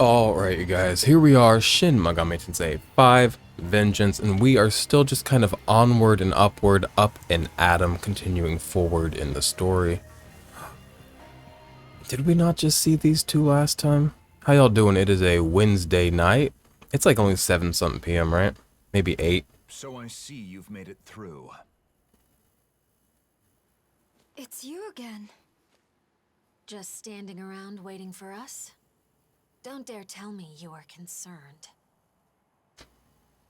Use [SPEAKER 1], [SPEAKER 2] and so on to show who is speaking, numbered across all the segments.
[SPEAKER 1] Alright, you guys, here we are, Shin Megami Tensei 5, Vengeance, and we are still just kind of onward and upward, up and at 'em, continuing forward in the story. Did we not just see these two last time? How y'all doing? It is a Wednesday night. It's like only 7 something p.m., right? Maybe 8.
[SPEAKER 2] So I see you've made it through.
[SPEAKER 3] It's you again. Just standing around waiting for us? Don't dare tell me you are concerned.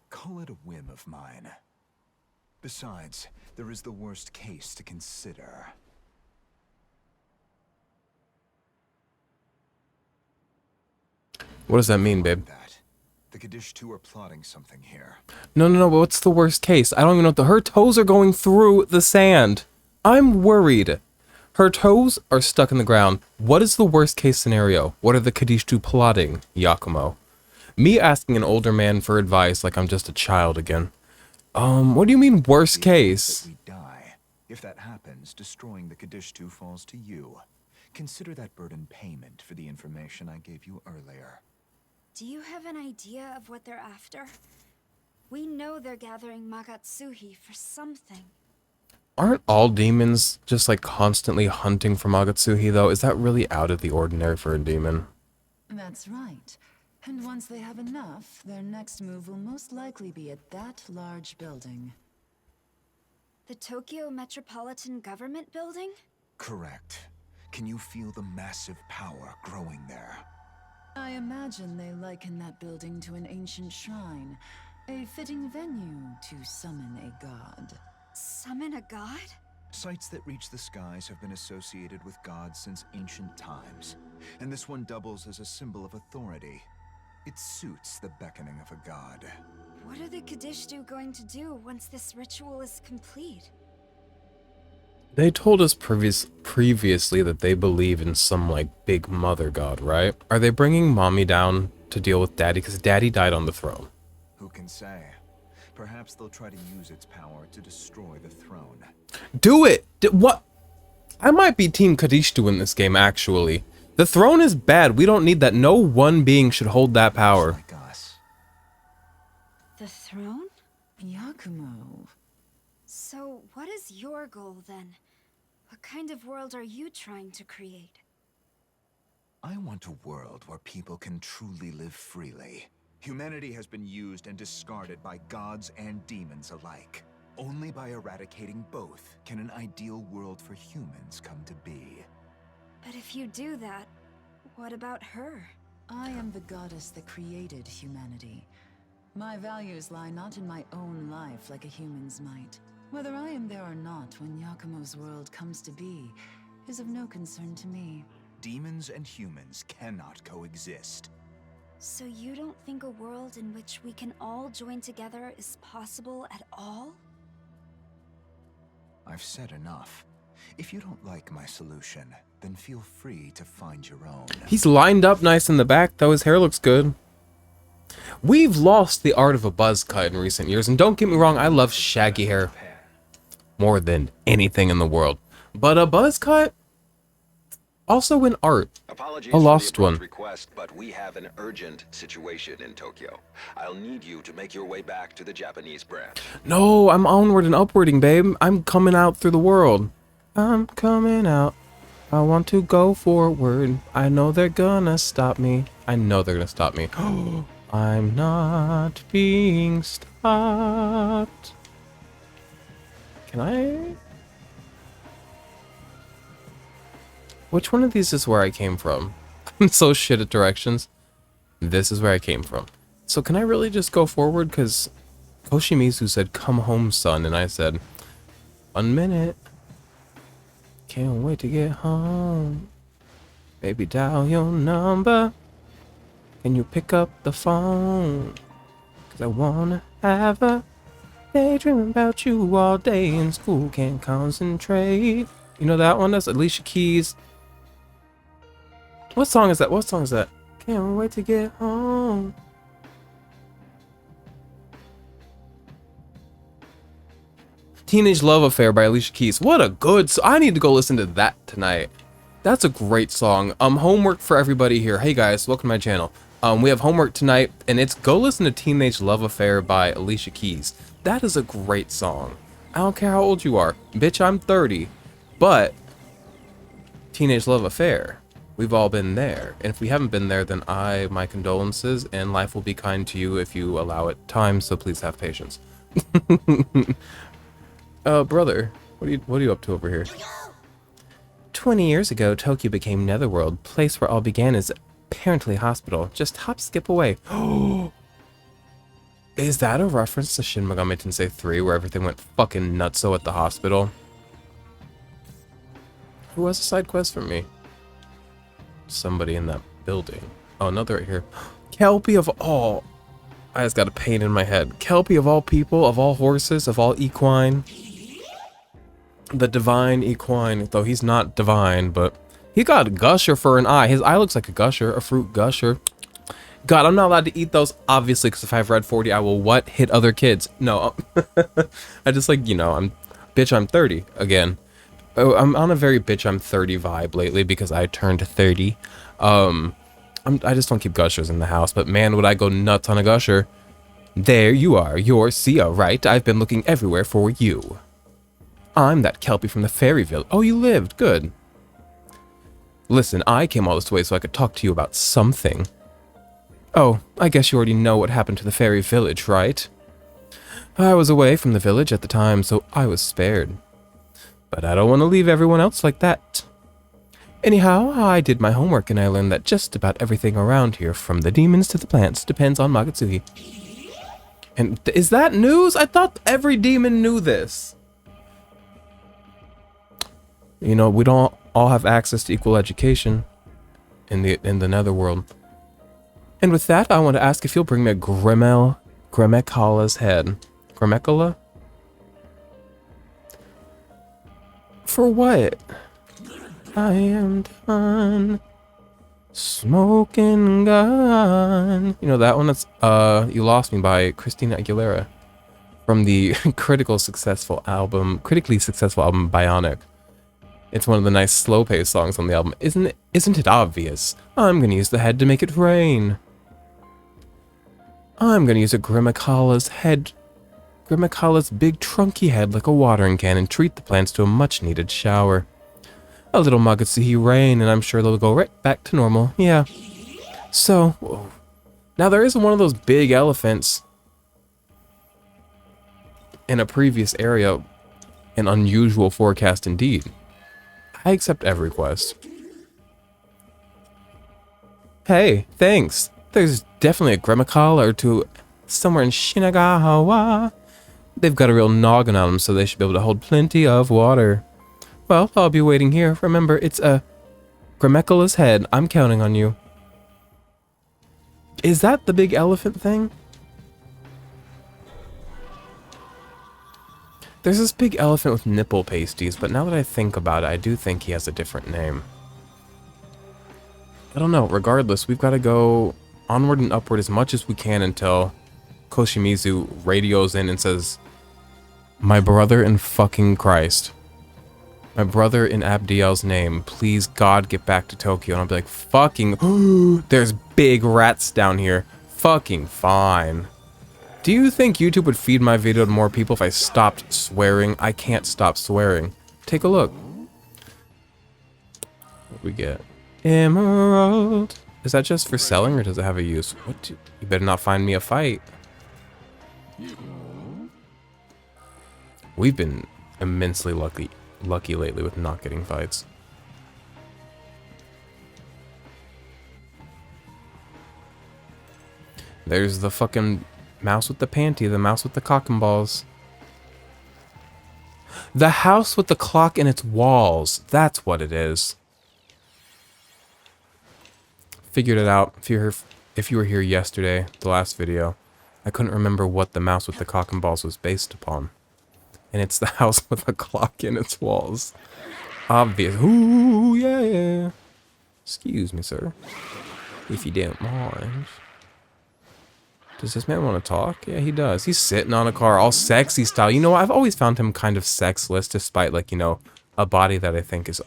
[SPEAKER 2] Call it a whim of mine. Besides, there is the worst case to consider.
[SPEAKER 1] What does that mean, babe?
[SPEAKER 2] The Kadishtu are plotting something here.
[SPEAKER 1] No, but what's the worst case? I don't even know what her toes are going through the sand. I'm worried. Her toes are stuck in the ground. What is the worst case scenario? What are the Kadishtu plotting, Yakumo? Me asking an older man for advice like I'm just a child again. What do you mean worst case?
[SPEAKER 2] We die. If that happens, destroying the Kadishtu falls to you. Consider that burden payment for the information I gave you earlier.
[SPEAKER 3] Do you have an idea of what they're after? We know they're gathering Magatsuhi for something.
[SPEAKER 1] Aren't all demons just like constantly hunting for Magatsuhi though? Is that really out of the ordinary for a demon?
[SPEAKER 4] That's right. And once they have enough, their next move will most likely be at that large building.
[SPEAKER 3] The Tokyo Metropolitan Government Building?
[SPEAKER 2] Correct. Can you feel the massive power growing there?
[SPEAKER 4] I imagine they liken that building to an ancient shrine, a fitting venue to summon a god.
[SPEAKER 3] Summon a god?
[SPEAKER 2] Sites that reach the skies have been associated with gods since ancient times, and this one doubles as a symbol of authority. It suits the beckoning of a god.
[SPEAKER 3] What are the Kadishtu going to do once this ritual is complete?
[SPEAKER 1] They told us previously that they believe in some like big mother god, right? Are they bringing mommy down to deal with daddy? Because daddy died on the throne.
[SPEAKER 2] Who can say? Perhaps they'll try to use its power to destroy the throne.
[SPEAKER 1] Do it! What? I might be Team Kadishtu in this game, actually. The throne is bad. We don't need that. No one being should hold that power.
[SPEAKER 2] Like us.
[SPEAKER 3] The throne?
[SPEAKER 4] Yakumo.
[SPEAKER 3] So, what is your goal then? What kind of world are you trying to create?
[SPEAKER 2] I want a world where people can truly live freely. Humanity has been used and discarded by gods and demons alike. Only by eradicating both can an ideal world for humans come to be.
[SPEAKER 3] But if you do that, what about her?
[SPEAKER 4] I am the goddess that created humanity. My values lie not in my own life like a human's might. Whether I am there or not when Yakumo's world comes to be is of no concern to me.
[SPEAKER 2] Demons and humans cannot coexist.
[SPEAKER 3] So you don't think a world in which we can all join together is possible at all?
[SPEAKER 2] I've said enough. If you don't like my solution, then feel free to find your own.
[SPEAKER 1] He's lined up nice in the back, though his hair looks good. We've lost the art of a buzz cut in recent years, and don't get me wrong, I love shaggy hair more than anything in the world. But a buzz cut? Also in art.
[SPEAKER 5] Apologies
[SPEAKER 1] a lost
[SPEAKER 5] for the
[SPEAKER 1] one.
[SPEAKER 5] Request, but we have an urgent situation in Tokyo. I'll need you to make your way back to the Japanese branch.
[SPEAKER 1] No, I'm onward and upwarding, babe. I'm coming out through the world. I'm coming out. I want to go forward. I know they're gonna stop me. I know they're gonna stop me. I'm not being stopped. Can I? Which one of these is where I came from? I'm so shit at directions. This is where I came from. So can I really just go forward? Because Koshimizu said, "Come home, son." And I said, 1 minute. Can't wait to get home. Baby, dial your number. Can you pick up the phone? Because I want to have a daydream about you all day in school. Can't concentrate. You know that one? That's Alicia Keys. What song is that? What song is that? Can't wait to get home. Teenage Love Affair by Alicia Keys. What a good song. I need to go listen to that tonight. That's a great song. Homework for everybody here. Hey guys, welcome to my channel. We have homework tonight, and it's go listen to Teenage Love Affair by Alicia Keys. That is a great song. I don't care how old you are. Bitch, I'm 30. But Teenage Love Affair, we've all been there. And if we haven't been there, then my condolences, and life will be kind to you if you allow it time, so please have patience. Brother, what are you up to over here? 20 years ago, Tokyo became Netherworld, place where all began as apparently a hospital. Just hop, skip away. Is that a reference to Shin Megami Tensei 3, where everything went fucking nutso at the hospital? Who has a side quest for me? Somebody in that building. Oh, another right here. Kelpie of all... I just got a pain in my head. Kelpie of all people, of all horses, of all equine. The divine equine, though he's not divine, but he got a gusher for an eye. His eye looks like a gusher, a fruit gusher. God, I'm not allowed to eat those, obviously, because if I have Red 40, I will what? Hit other kids. No, I just like, you know, I'm 30 again. Oh, I'm on a very bitch I'm 30 vibe lately because I turned 30. I just don't keep gushers in the house, but man, would I go nuts on a gusher. There you are, you're Sia, right? I've been looking everywhere for you. I'm that Kelpie from the fairy village. Oh, you lived. Good. Listen, I came all this way so I could talk to you about something. Oh, I guess you already know what happened to the fairy village, right? I was away from the village at the time, so I was spared. But I don't want to leave everyone else like that. Anyhow, I did my homework and I learned that just about everything around here, from the demons to the plants, depends on Magatsuhi. And is that news? I thought every demon knew this. You know, we don't all have access to equal education in the netherworld. And with that, I want to ask if you'll bring me a Grimekala's head. Grimekala? For what? I am done smoking gun. You know that one? That's You Lost Me by Christina Aguilera from the critically successful album Bionic. It's one of the nice slow-paced songs on the album. Isn't it obvious? I'm gonna use the head to make it rain. I'm gonna use a Grimekala's head. Grimekala's big trunky head like a watering can and treat the plants to a much-needed shower. A little Magatsuhi rain, and I'm sure they'll go right back to normal. Yeah. So, whoa. Now there is one of those big elephants in a previous area. An unusual forecast indeed. I accept every quest. Hey, thanks. There's definitely a Grimekala or two somewhere in Shinagawa. They've got a real noggin on them, so they should be able to hold plenty of water. Well, I'll be waiting here. Remember, it's a Grimekala's head. I'm counting on you. Is that the big elephant thing? There's this big elephant with nipple pasties, but now that I think about it, I do think he has a different name. I don't know. Regardless, we've got to go onward and upward as much as we can until Koshimizu radios in and says, "My brother in fucking Christ. My brother in Abdiel's name. Please, God, get back to Tokyo." And I'll be like, fucking, there's big rats down here. Fucking fine. Do you think YouTube would feed my video to more people if I stopped swearing? I can't stop swearing. Take a look. What do we get? Emerald. Is that just for selling or does it have a use? What? You better not find me a fight. We've been immensely lucky lately with not getting fights. There's the fucking mouse with the panty, the mouse with the cock and balls. The house with the clock in its walls. That's what it is. Figured it out. If you were here yesterday, the last video, I couldn't remember what the mouse with the cock and balls was based upon. And it's the house with a clock in its walls. Obvious. Ooh, yeah. Excuse me, sir. If you don't mind. Does this man want to talk? Yeah, he does. He's sitting on a car, all sexy style. You know, I've always found him kind of sexless, despite, like, you know, a body that I think is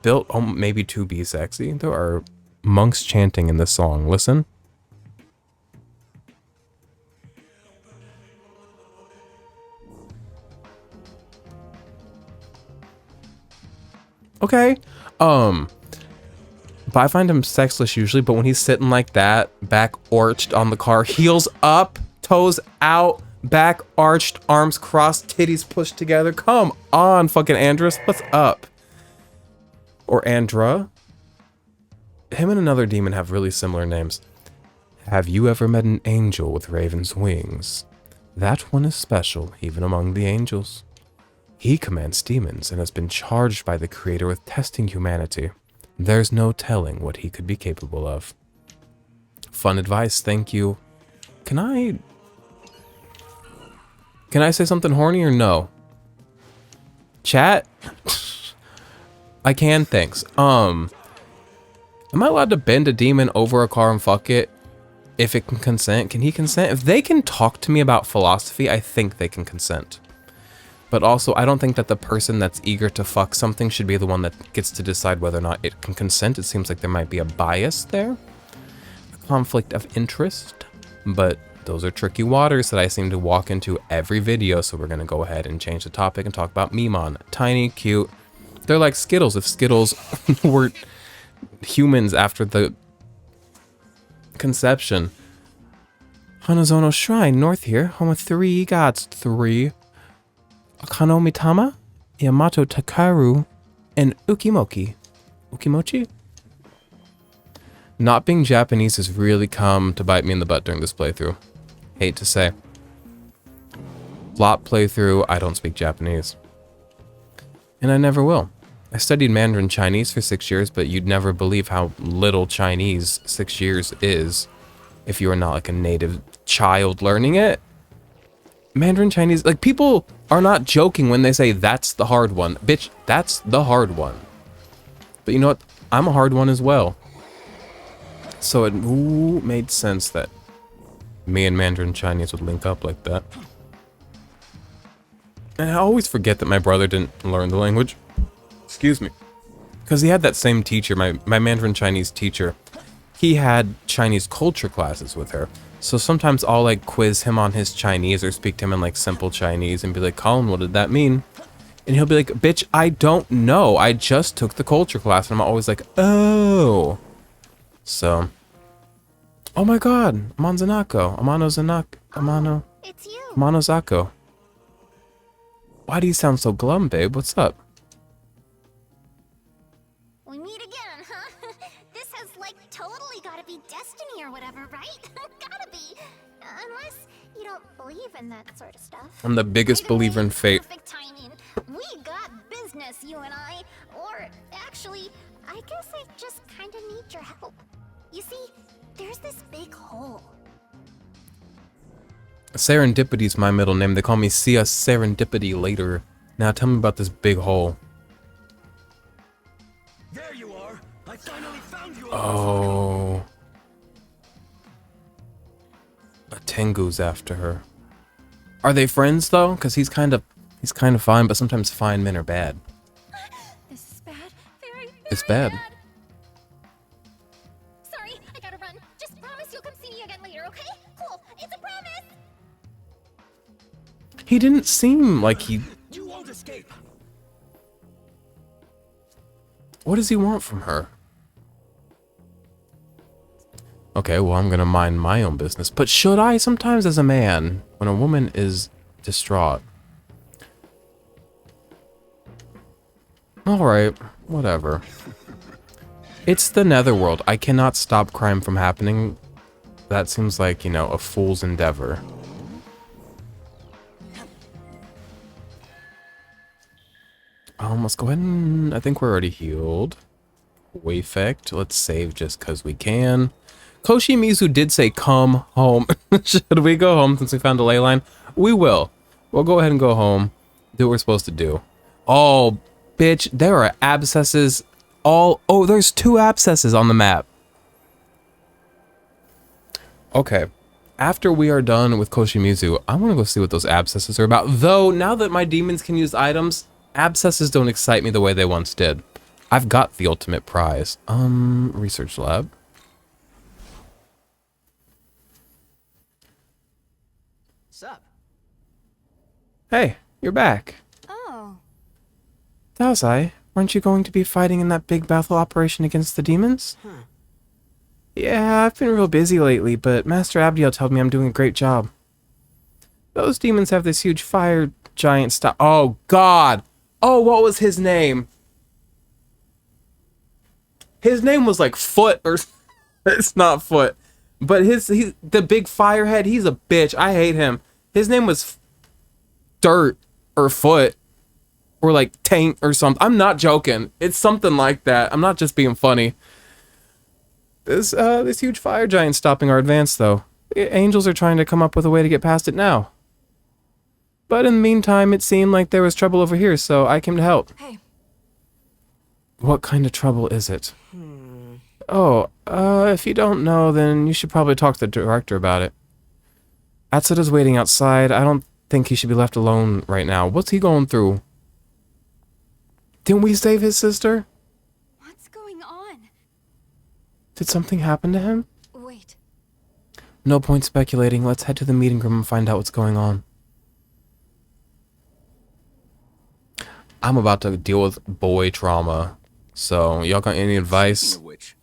[SPEAKER 1] built maybe to be sexy. There are monks chanting in this song. Listen. Okay. But I find him sexless usually, but when he's sitting like that, back arched on the car, heels up, toes out, back arched, arms crossed, titties pushed together. Come on, fucking Andrus, what's up? Or Andra. Him and another demon have really similar names. Have you ever met an angel with raven's wings? That one is special, even among the angels. He commands demons and has been charged by the Creator with testing humanity. There's no telling what he could be capable of. Fun advice, thank you. Can I say something horny or no? Chat? I can, thanks. Am I allowed to bend a demon over a car and fuck it? If it can consent? Can he consent? If they can talk to me about philosophy, I think they can consent. But also, I don't think that the person that's eager to fuck something should be the one that gets to decide whether or not it can consent. It seems like there might be a bias there. A conflict of interest. But those are tricky waters that I seem to walk into every video, so we're going to go ahead and change the topic and talk about Mimon. Tiny, cute. They're like Skittles. If Skittles were humans after the conception. Hanazono Shrine, north here, home of 3 gods. 3. Akanomitama, Yamato Takaru, and Ukimochi. Ukimochi? Not being Japanese has really come to bite me in the butt during this playthrough. Hate to say. Flop playthrough, I don't speak Japanese. And I never will. I studied Mandarin Chinese for 6 years, but you'd never believe how little Chinese 6 years is if you are not like a native child learning it. Mandarin Chinese, like, people are not joking when they say that's the hard one. Bitch, that's the hard one. But you know what? I'm a hard one as well. So it made sense that me and Mandarin Chinese would link up like that. And I always forget that my brother didn't learn the language. Excuse me. Because he had that same teacher, my Mandarin Chinese teacher. He had Chinese culture classes with her. So sometimes I'll like quiz him on his Chinese or speak to him in like simple Chinese and be like, Colin, what did that mean? And he'll be like, bitch, I don't know. I just took the culture class. And I'm always like, oh. So. Oh my god. Amano.
[SPEAKER 3] It's you.
[SPEAKER 1] Amano Zako. Why do you sound so glum, babe? What's up?
[SPEAKER 6] We meet again, huh? This has like totally gotta be destiny or whatever, right? Gotta be. Unless you don't believe in that sort of stuff.
[SPEAKER 1] I'm the biggest
[SPEAKER 6] Either way,
[SPEAKER 1] believer in fate.
[SPEAKER 6] Perfect timing. We got business, you and I. Or actually, I guess I just kinda need your help. You see, there's this big hole.
[SPEAKER 1] Serendipity's my middle name. They call me Sia Serendipity later. Now tell me about this big hole.
[SPEAKER 7] There you are. I finally found you.
[SPEAKER 1] Oh. A Tengu's after her. Are they friends though? Because he's kind of fine, but sometimes fine men are bad.
[SPEAKER 6] This is bad. Very
[SPEAKER 1] It's bad.
[SPEAKER 6] Sorry, I gotta run. Just promise you'll come see me again later, okay? Cool. It's a promise.
[SPEAKER 1] He didn't seem like he...
[SPEAKER 7] You won't escape.
[SPEAKER 1] What does he want from her? Okay, well, I'm gonna mind my own business. But should I sometimes as a man, when a woman is distraught? Alright, whatever. It's the netherworld. I cannot stop crime from happening. That seems like, you know, a fool's endeavor. Let's go ahead and... I think we're already healed. Wayfect. Let's save just because we can. Koshimizu did say come home. Should we go home since we found a ley line? We will. We'll go ahead and go home. Do what we're supposed to do. Oh, bitch. There are abscesses all... Oh, there's 2 abscesses on the map. Okay. After we are done with Koshimizu, I want to go see what those abscesses are about. Though, now that my demons can use items, abscesses don't excite me the way they once did. I've got the ultimate prize. Research lab.
[SPEAKER 7] Sup?
[SPEAKER 1] Hey, you're back.
[SPEAKER 3] Oh,
[SPEAKER 1] Daozai, weren't you going to be fighting in that big battle operation against the demons?
[SPEAKER 7] Huh.
[SPEAKER 1] Yeah, I've been real busy lately, but Master Abdiel told me I'm doing a great job. Those demons have this huge fire giant stuff. Oh, God! Oh, what was his name? His name was like Foot or... It's not Foot. But the big firehead, he's a bitch. I hate him. His name was Dirt or Foot. Or like Taint or something. I'm not joking. It's something like that. I'm not just being funny. This huge fire giant stopping our advance, though. The angels are trying to come up with a way to get past it now. But in the meantime, it seemed like there was trouble over here, so I came to help.
[SPEAKER 3] hey.
[SPEAKER 1] What kind of trouble is it? Oh, if you don't know, then you should probably talk to the director about it. Atsuda's waiting outside. I don't think he should be left alone right now. What's he going through? Didn't we save his sister?
[SPEAKER 3] What's going on?
[SPEAKER 1] Did something happen to him?
[SPEAKER 3] Wait.
[SPEAKER 1] No point speculating. Let's head to the meeting room and find out what's going on. I'm about to deal with boy trauma. So, y'all got any advice?
[SPEAKER 7] Speaking of which,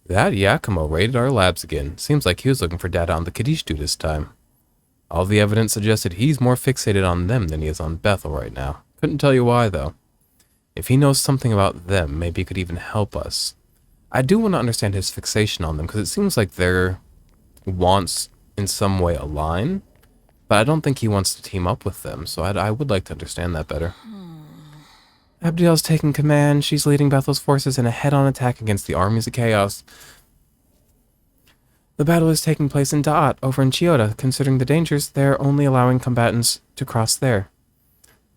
[SPEAKER 1] That Yakumo raided our labs again. Seems like he was looking for data on the Kadishtu this time. All the evidence suggested he's more fixated on them than he is on Bethel right now. Couldn't tell you why, though. If he knows something about them, maybe he could even help us. I do want to understand his fixation on them, because it seems like their wants in some way align, but I don't think he wants to team up with them, so I would like to understand that better. Abdiel's taking command. She's leading Bethel's forces in a head-on attack against the armies of chaos. The battle is taking place in Da'at, over in Chiyoda. Considering the dangers, they're only allowing combatants to cross there.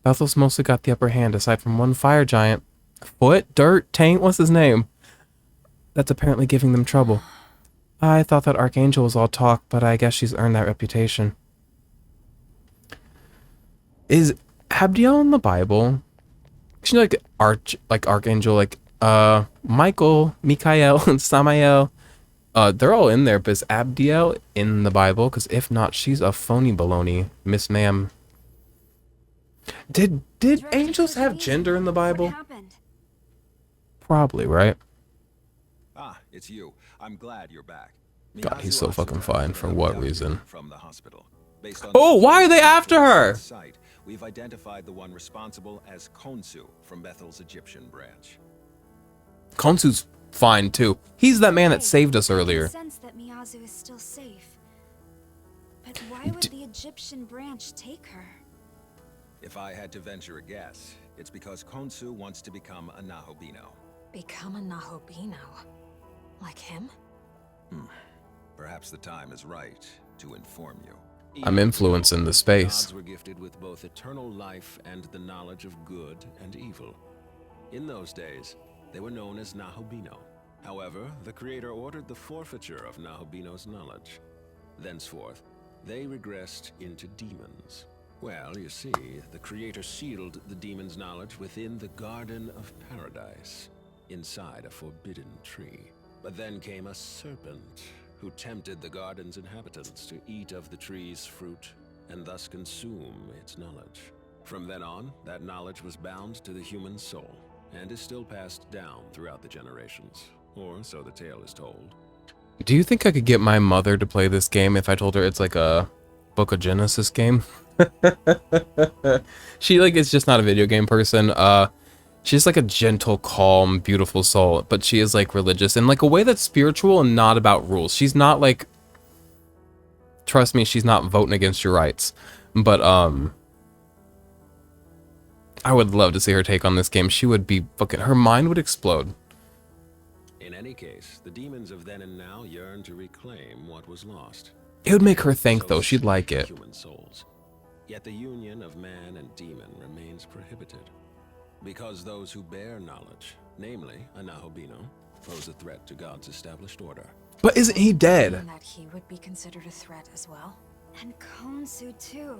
[SPEAKER 1] Bethel's mostly got the upper hand, aside from one fire giant. Foot? Dirt? Taint? What's his name? That's apparently giving them trouble. I thought that Archangel was all talk, but I guess she's earned that reputation. Is Abdiel in the Bible? Isn't she like Archangel, Michael, Mikael, and Samael? They're all in there, but is Abdiel in the Bible? Because if not, she's a phony baloney, Miss Ma'am. Did angels have gender in the Bible?
[SPEAKER 3] What happened?
[SPEAKER 1] Probably, right?
[SPEAKER 5] Ah, it's you. I'm glad you're back.
[SPEAKER 1] God, he's so
[SPEAKER 5] Miyazu
[SPEAKER 1] fucking
[SPEAKER 5] Asura
[SPEAKER 1] fine.
[SPEAKER 5] has
[SPEAKER 1] For
[SPEAKER 5] been
[SPEAKER 1] what
[SPEAKER 5] abducted
[SPEAKER 1] reason?
[SPEAKER 5] From the hospital. Based on
[SPEAKER 1] Oh, why are they after her?
[SPEAKER 5] Site, we've identified the one responsible as Khonsu from Bethel's Egyptian branch.
[SPEAKER 1] Konsu's fine, too. He's that man that
[SPEAKER 3] Hey,
[SPEAKER 1] saved us
[SPEAKER 3] I can
[SPEAKER 1] earlier.
[SPEAKER 3] sense that Miyazu is still safe. But why would the Egyptian branch take her?
[SPEAKER 5] If I had to venture a guess, it's because Khonsu wants to become a Nahobino.
[SPEAKER 3] Become a Nahobino? Like him?
[SPEAKER 5] Perhaps the time is right to inform you.
[SPEAKER 1] I'm influencing the space.
[SPEAKER 5] Gods were gifted with both eternal life and the knowledge of good and evil. In those days, they were known as Nahobino. However, the Creator ordered the forfeiture of Nahobino's knowledge. Thenceforth, they regressed into demons. Well, you see, the Creator sealed the demons' knowledge within the Garden of Paradise, inside a forbidden tree. But then came a serpent, who tempted the garden's inhabitants to eat of the tree's fruit, and thus consume its knowledge. From then on, that knowledge was bound to the human soul, and is still passed down throughout the generations. Or so the tale is told.
[SPEAKER 1] Do you think I could get my mother to play this game if I told her it's like a Book of Genesis game? She is just not a video game person. She's like a gentle, calm, beautiful soul, but she is like religious in like a way that's spiritual and not about rules. She's not like, trust me, she's not voting against your rights. But I would love to see her take on this game. She would be fucking, her mind would explode.
[SPEAKER 5] In any case, the demons of then and now yearn to reclaim what was lost.
[SPEAKER 1] It would make her think though,
[SPEAKER 5] So
[SPEAKER 1] she'd like
[SPEAKER 5] seek
[SPEAKER 1] it.
[SPEAKER 5] Human souls. Yet the union of man and demon remains prohibited. Because those who bear knowledge, namely a Nahobino, pose a threat to God's established order.
[SPEAKER 1] But isn't he dead?
[SPEAKER 3] And that he would be considered a threat as well? And Khonsu too.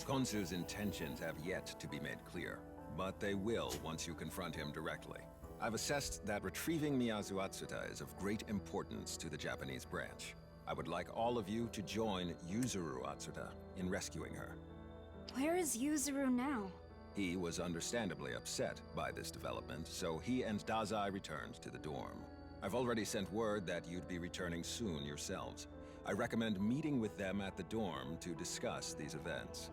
[SPEAKER 5] Khonsu's intentions have yet to be made clear, but they will once you confront him directly. I've assessed that retrieving Miyazu Atsuta is of great importance to the Japanese branch. I would like all of you to join Yuzuru Atsuta in rescuing her.
[SPEAKER 3] Where is Yuzuru now?
[SPEAKER 5] He was understandably upset by this development, so he and Dazai returned to the dorm. I've already sent word that you'd be returning soon yourselves. I recommend meeting with them at the dorm to discuss these events.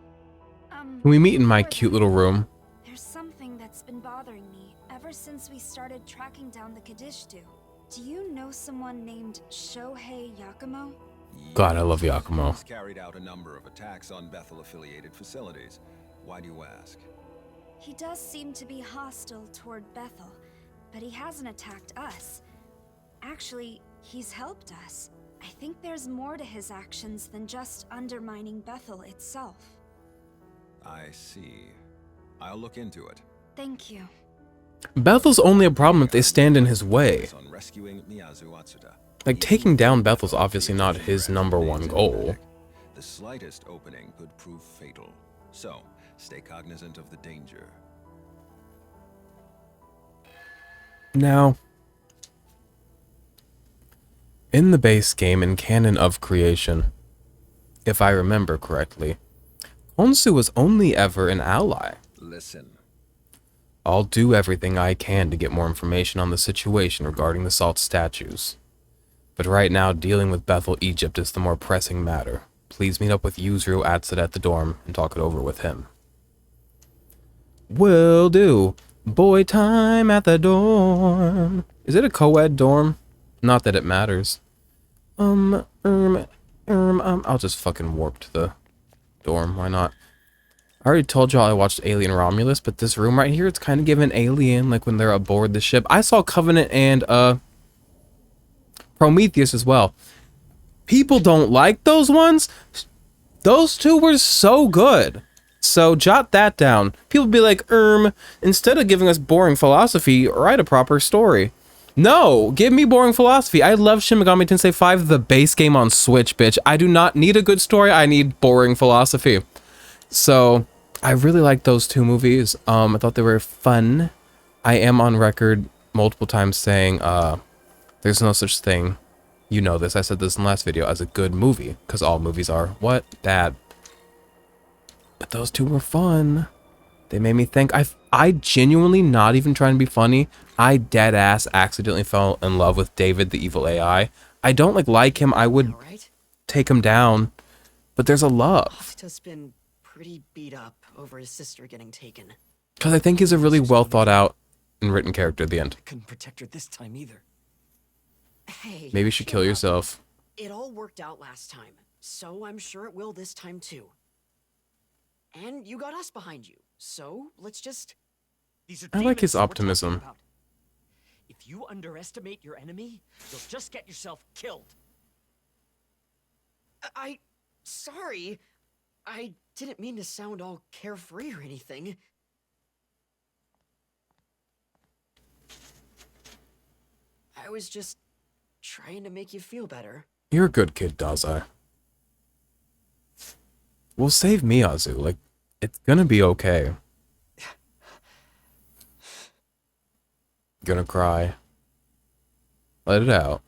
[SPEAKER 1] Can we meet in my cute little room?
[SPEAKER 3] There's something that's been bothering me ever since we started tracking down the Kadishtu. Do you know someone named Shohei Yakumo?
[SPEAKER 1] God, I love Yakumo.
[SPEAKER 5] He's carried out a number of attacks on Bethel-affiliated facilities. Why do you ask?
[SPEAKER 3] He does seem to be hostile toward Bethel, but he hasn't attacked us. Actually, he's helped us. I think there's more to his actions than just undermining Bethel itself.
[SPEAKER 5] I see. I'll look into it.
[SPEAKER 3] Thank you.
[SPEAKER 1] Bethel's only a problem if they stand in his way.
[SPEAKER 5] On rescuing Miyazu Atsuta.
[SPEAKER 1] Like, taking down Bethel's obviously not his #1 goal.
[SPEAKER 5] The slightest opening could prove fatal. So, stay cognizant of the danger.
[SPEAKER 1] Now, in the base game and canon of creation, if I remember correctly, Onsu was only ever an ally.
[SPEAKER 5] Listen.
[SPEAKER 1] I'll do everything I can to get more information on the situation regarding the salt statues. But right now, dealing with Bethel, Egypt is the more pressing matter. Please meet up with Yuzuru Atsuta at the dorm and talk it over with him. Will do. Boy time at the dorm. Is it a co-ed dorm? Not that it matters. I'll just fucking warp to the dorm. Why not? I already told y'all I watched Alien Romulus, but this room right here, it's kind of giving Alien, like when they're aboard the ship. I saw Covenant and, Prometheus as well. People don't like those ones. Those two were so good. So jot that down. People be like, instead of giving us boring philosophy, write a proper story. No, give me boring philosophy. I love Shin Megami Tensei 5, the base game on Switch, bitch. I do not need a good story. I need boring philosophy. So I really like those two movies. I thought they were fun. I am on record multiple times saying, there's no such thing. You know this. I said this in the last video as a good movie, because all movies are what? Bad. But those two were fun. They made me think. I genuinely, not even trying to be funny, I dead ass accidentally fell in love with David, the evil AI. I don't like him. I would take him down, but there's a love.
[SPEAKER 7] Just been pretty beat up over his sister getting taken.
[SPEAKER 1] Because I think he's a really well thought out and written character at the end.
[SPEAKER 8] Couldn't protect her this time either.
[SPEAKER 7] Hey,
[SPEAKER 1] Maybe you should kill yourself.
[SPEAKER 7] It all worked out last time, so I'm sure it will this time too. And you got us behind you, so let's just...
[SPEAKER 8] These are
[SPEAKER 1] I like his
[SPEAKER 8] demons we're talking
[SPEAKER 1] optimism.
[SPEAKER 8] about. If you underestimate your enemy, you'll just get yourself killed.
[SPEAKER 7] Sorry. I didn't mean to sound all carefree or anything. I was just trying to make you feel better.
[SPEAKER 1] You're a good kid, Dazai. We'll save Miyazu. Like, it's gonna be okay. Gonna cry. Let it out.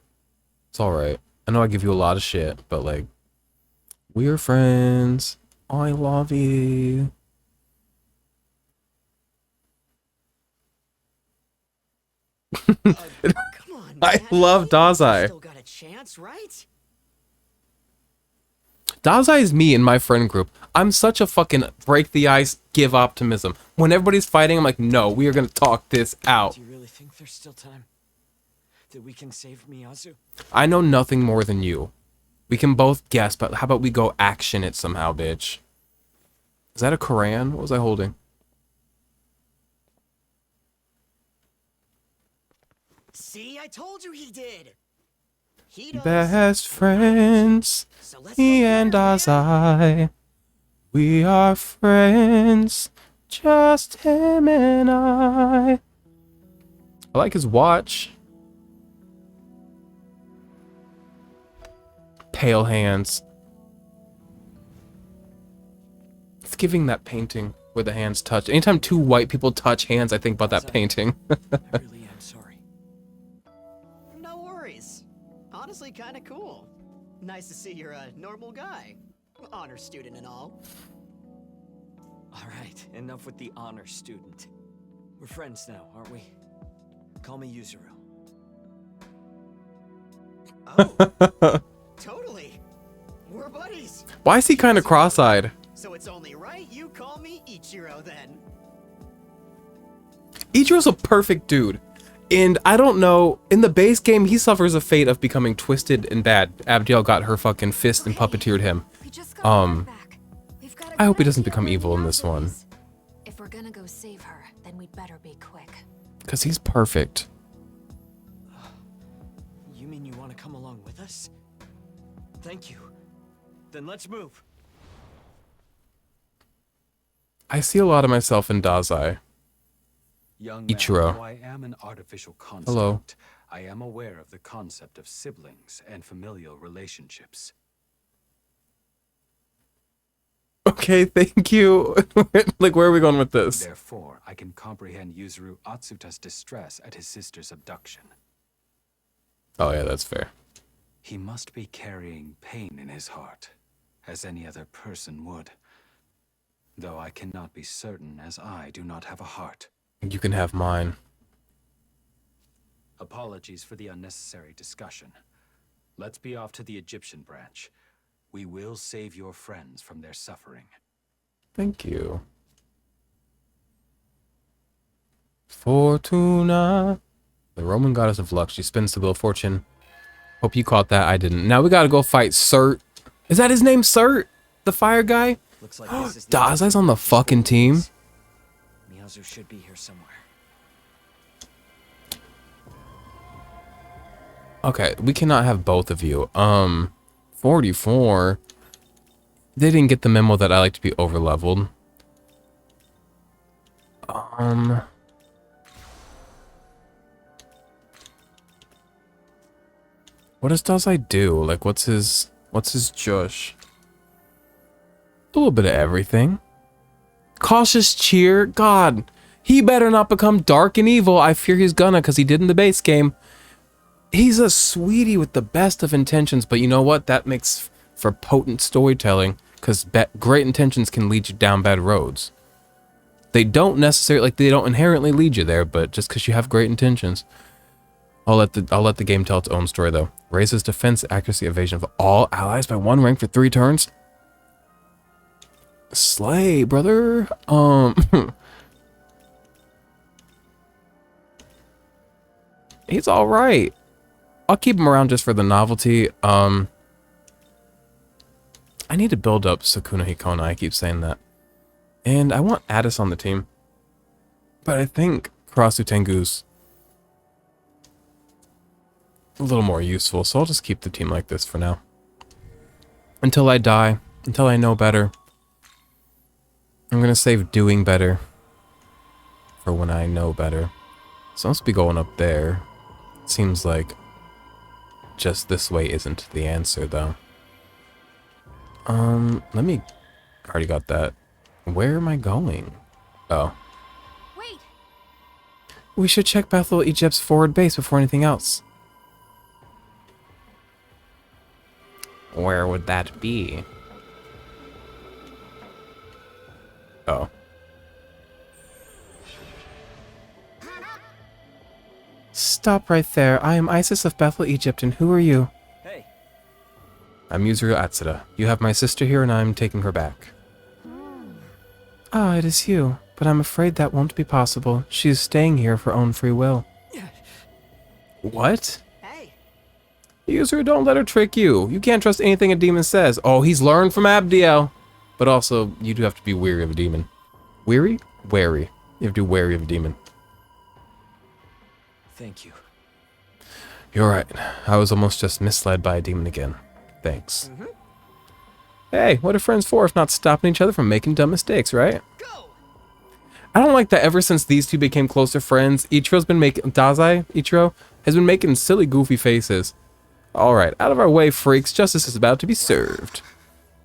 [SPEAKER 1] It's alright. I know I give you a lot of shit, but like, we're friends. I love you.
[SPEAKER 7] Come on,
[SPEAKER 1] I
[SPEAKER 7] man.
[SPEAKER 1] love Dazai.
[SPEAKER 7] Still got a chance, right?
[SPEAKER 1] Dazai is me in my friend group. I'm such a fucking break the ice, give optimism. When everybody's fighting, I'm like, no, we are gonna talk this out.
[SPEAKER 8] Do you really think there's still time? That we can save Miyazu?
[SPEAKER 1] I know nothing more than you. We can both guess, but how about we go action it somehow, bitch? Is that a Quran? What was I holding?
[SPEAKER 7] See, I told you he did. He does.
[SPEAKER 1] Best friends,
[SPEAKER 7] So let's
[SPEAKER 1] he
[SPEAKER 7] go
[SPEAKER 1] and
[SPEAKER 7] there, man.
[SPEAKER 1] Dazai. We are friends, just him and I like his watch. Pale hands. It's giving that painting where the hands touch. Anytime two white people touch hands, I think about that painting.
[SPEAKER 8] I really am I'm sorry. No worries. Honestly, kind of cool. Nice to see you're a normal guy. Honor student and all. Alright, enough with the honor student. We're friends now, aren't we? Call me Yuzuru. Oh, totally. We're buddies.
[SPEAKER 1] Why is he kind of cross-eyed?
[SPEAKER 8] So it's only right you call me Ichiro then.
[SPEAKER 1] Ichiro's a perfect dude. And I don't know, in the base game, he suffers a fate of becoming twisted and bad. Abdiel got her fucking fist and puppeteered him.
[SPEAKER 3] We just got back. We've got a
[SPEAKER 1] I hope he
[SPEAKER 3] good
[SPEAKER 1] doesn't
[SPEAKER 3] idea
[SPEAKER 1] become
[SPEAKER 3] where
[SPEAKER 1] evil in this
[SPEAKER 3] Nazo
[SPEAKER 1] one.
[SPEAKER 3] is. If we're gonna go save her, then we'd better be quick.
[SPEAKER 1] Because he's perfect.
[SPEAKER 8] You mean you want to come along with us? Thank you. Then let's move.
[SPEAKER 1] I see a lot of myself in Dazai.
[SPEAKER 9] Young man,
[SPEAKER 1] Ichiro.
[SPEAKER 9] though I am an artificial construct,
[SPEAKER 1] Hello.
[SPEAKER 9] I am aware of the concept of siblings and familial relationships.
[SPEAKER 1] Okay, thank you. Like, where are we going with this?
[SPEAKER 9] Therefore, I can comprehend Yuzuru Atsuta's distress at his sister's abduction.
[SPEAKER 1] Oh yeah, that's fair.
[SPEAKER 9] He must be carrying pain in his heart, as any other person would. Though I cannot be certain, as I do not have a heart.
[SPEAKER 1] You can have mine.
[SPEAKER 9] Apologies for the unnecessary discussion. Let's be off to the Egyptian branch. We will save your friends from their suffering.
[SPEAKER 1] Thank you. Fortuna. The Roman goddess of luck. She spins the wheel of fortune. Hope you caught that. I didn't. Now we gotta go fight Cert. Is that his name, Cert? The fire guy?
[SPEAKER 8] Looks like this is
[SPEAKER 1] Dazai's on the fucking team.
[SPEAKER 8] Miyazu should be here somewhere.
[SPEAKER 1] Okay, we cannot have both of you. 44. They didn't get the memo that I like to be over-leveled. What does I do? Like, what's his Jush? A little bit of everything. Cautious cheer. God, he better not become dark and evil. I fear he's gonna, because he did in the base game. He's a sweetie with the best of intentions, but you know what? That makes for potent storytelling, because great intentions can lead you down bad roads. They don't necessarily, like, they don't inherently lead you there, but just because you have great intentions. I'll let the game tell its own story, though. Raises defense, accuracy, evasion of all allies by 1 rank for 3 turns. Slay, brother. He's all right. I'll keep him around just for the novelty. I need to build up Sukuna Hikona. I keep saying that. And I want Addis on the team. But I think Karasu Tengu's a little more useful, so I'll just keep the team like this for now. Until I die, until I know better. I'm gonna save doing better for when I know better. So I must be going up there. Seems like just this way isn't the answer, though. Let me... Already got that. Where am I going? Oh.
[SPEAKER 3] Wait!
[SPEAKER 1] We should check Bethel Egypt's forward base before anything else. Where would that be? Oh. Stop right there. I am Isis of Bethel, Egypt, and who are you?
[SPEAKER 8] Hey.
[SPEAKER 1] I'm Yuzuru Atsuda. You have my sister here, and I'm taking her back. Ah, it is you. But I'm afraid that won't be possible. She is staying here of her own free will. What?
[SPEAKER 8] Hey.
[SPEAKER 1] Yuzuru, don't let her trick you. You can't trust anything a demon says. Oh, he's learned from Abdiel. But also, you do have to be weary of a demon. Weary? Wary. You have to be wary of a demon.
[SPEAKER 8] Thank you.
[SPEAKER 1] You're right. I was almost just misled by a demon again. Thanks. Hey, what are friends for if not stopping each other from making dumb mistakes, right?
[SPEAKER 8] Go!
[SPEAKER 1] I don't like that ever since these two became closer friends, Ichiro's been making... Ichiro, has been making silly, goofy faces. Alright, out of our way, freaks. Justice is about to be served.